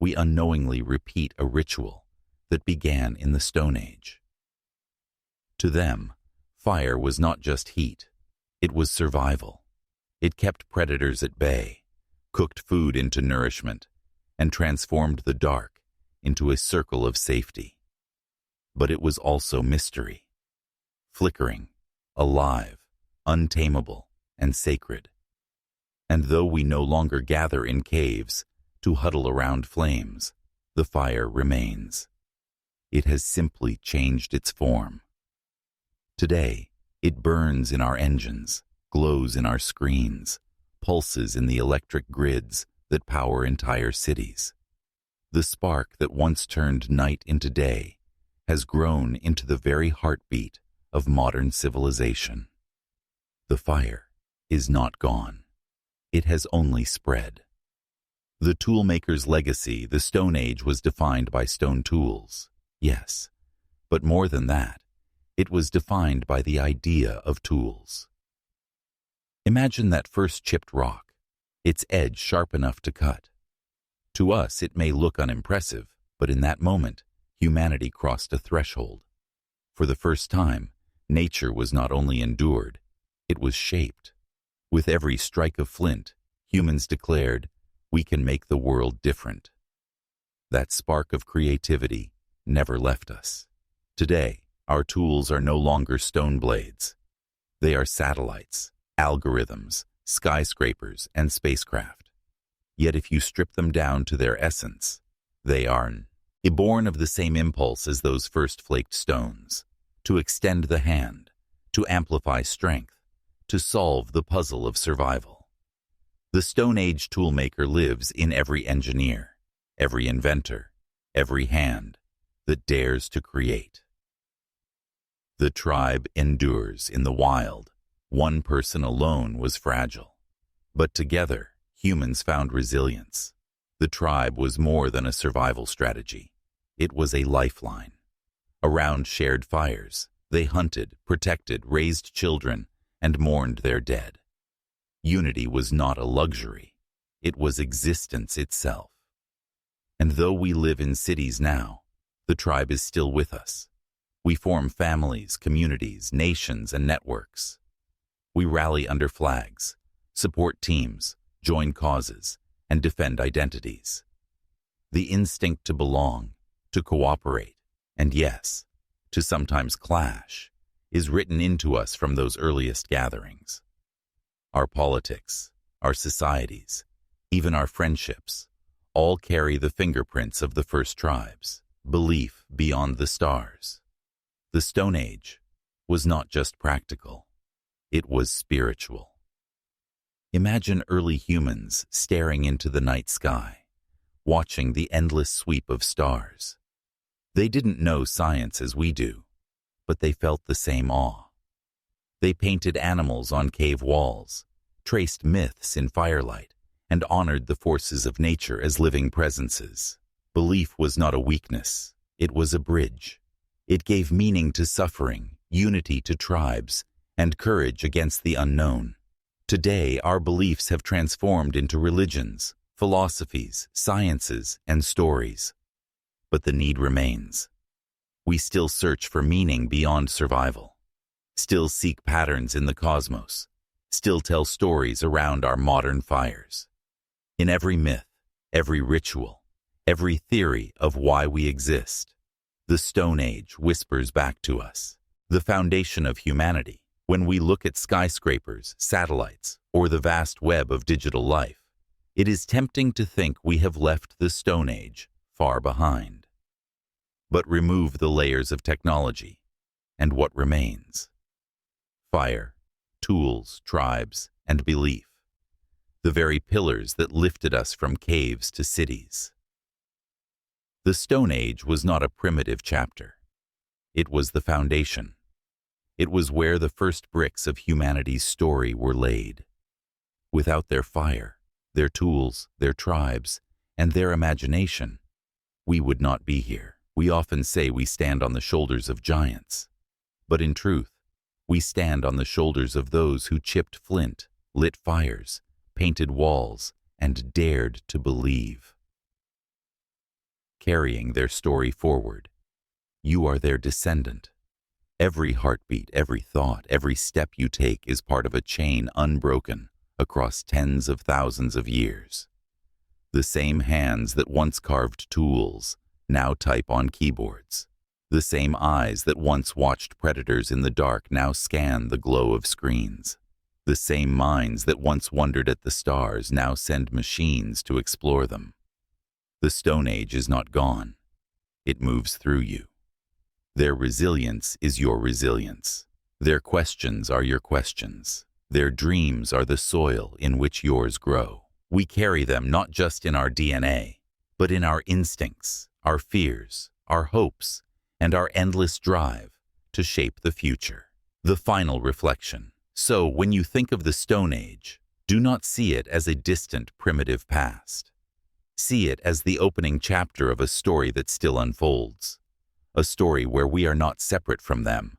we unknowingly repeat a ritual that began in the Stone Age. To them, fire was not just heat, it was survival. It kept predators at bay, cooked food into nourishment, and transformed the dark into a circle of safety. But it was also mystery, flickering, alive, untamable, and sacred. And though we no longer gather in caves to huddle around flames, the fire remains. It has simply changed its form. Today, it burns in our engines, glows in our screens, pulses in the electric grids that power entire cities. The spark that once turned night into day has grown into the very heartbeat of modern civilization. The fire is not gone. It has only spread. The toolmaker's legacy, the Stone Age, was defined by stone tools, yes, but more than that, it was defined by the idea of tools. Imagine that first chipped rock, its edge sharp enough to cut. To us, it may look unimpressive, but in that moment, humanity crossed a threshold. For the first time, nature was not only endured, it was shaped. With every strike of flint, humans declared, "We can make the world different." That spark of creativity never left us. Today, our tools are no longer stone blades. They are satellites, algorithms, skyscrapers, and spacecraft. Yet if you strip them down to their essence, they are born of the same impulse as those first flaked stones, to extend the hand, to amplify strength, to solve the puzzle of survival. The Stone Age toolmaker lives in every engineer, every inventor, every hand. that dares to create. The tribe endures in the wild. One person alone was fragile. But together, humans found resilience. The tribe was more than a survival strategy. It was a lifeline. Around shared fires, they hunted, protected, raised children, and mourned their dead. Unity was not a luxury. It was existence itself. And though we live in cities now, the tribe is still with us. We form families, communities, nations, and networks. We rally under flags, support teams, join causes, and defend identities. The instinct to belong, to cooperate, and yes, to sometimes clash, is written into us from those earliest gatherings. Our politics, our societies, even our friendships, all carry the fingerprints of the first tribes, belief beyond the stars. The Stone Age was not just practical, it was spiritual. Imagine early humans staring into the night sky, watching the endless sweep of stars. They didn't know science as we do, but they felt the same awe. They painted animals on cave walls, traced myths in firelight, and honored the forces of nature as living presences. Belief was not a weakness, it was a bridge. It gave meaning to suffering, unity to tribes, and courage against the unknown. Today, our beliefs have transformed into religions, philosophies, sciences, and stories. But the need remains. We still search for meaning beyond survival, still seek patterns in the cosmos, still tell stories around our modern fires. In every myth, every ritual, every theory of why we exist, the Stone Age whispers back to us, the foundation of humanity. When we look at skyscrapers, satellites, or the vast web of digital life, it is tempting to think we have left the Stone Age far behind. But remove the layers of technology, and what remains? Fire, tools, tribes, and belief. The very pillars that lifted us from caves to cities. The Stone Age was not a primitive chapter. It was the foundation. It was where the first bricks of humanity's story were laid. Without their fire, their tools, their tribes, and their imagination, we would not be here. We often say we stand on the shoulders of giants, but in truth, we stand on the shoulders of those who chipped flint, lit fires, painted walls, and dared to believe. Carrying their story forward, you are their descendant. Every heartbeat, every thought, every step you take is part of a chain unbroken across tens of thousands of years. The same hands that once carved tools now type on keyboards. The same eyes that once watched predators in the dark now scan the glow of screens. The same minds that once wondered at the stars now send machines to explore them. The Stone Age is not gone. It moves through you. Their resilience is your resilience. Their questions are your questions. Their dreams are the soil in which yours grow. We carry them not just in our DNA, but in our instincts, our fears, our hopes, and our endless drive to shape the future. The final reflection. So, when you think of the Stone Age, do not see it as a distant, primitive past. See it as the opening chapter of a story that still unfolds. A story where we are not separate from them,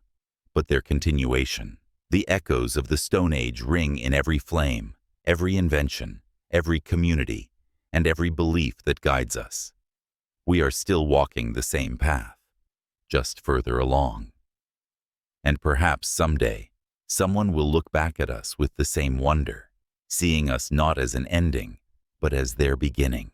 but their continuation. The echoes of the Stone Age ring in every flame, every invention, every community, and every belief that guides us. We are still walking the same path, just further along. And perhaps someday, someone will look back at us with the same wonder, seeing us not as an ending, but as their beginning.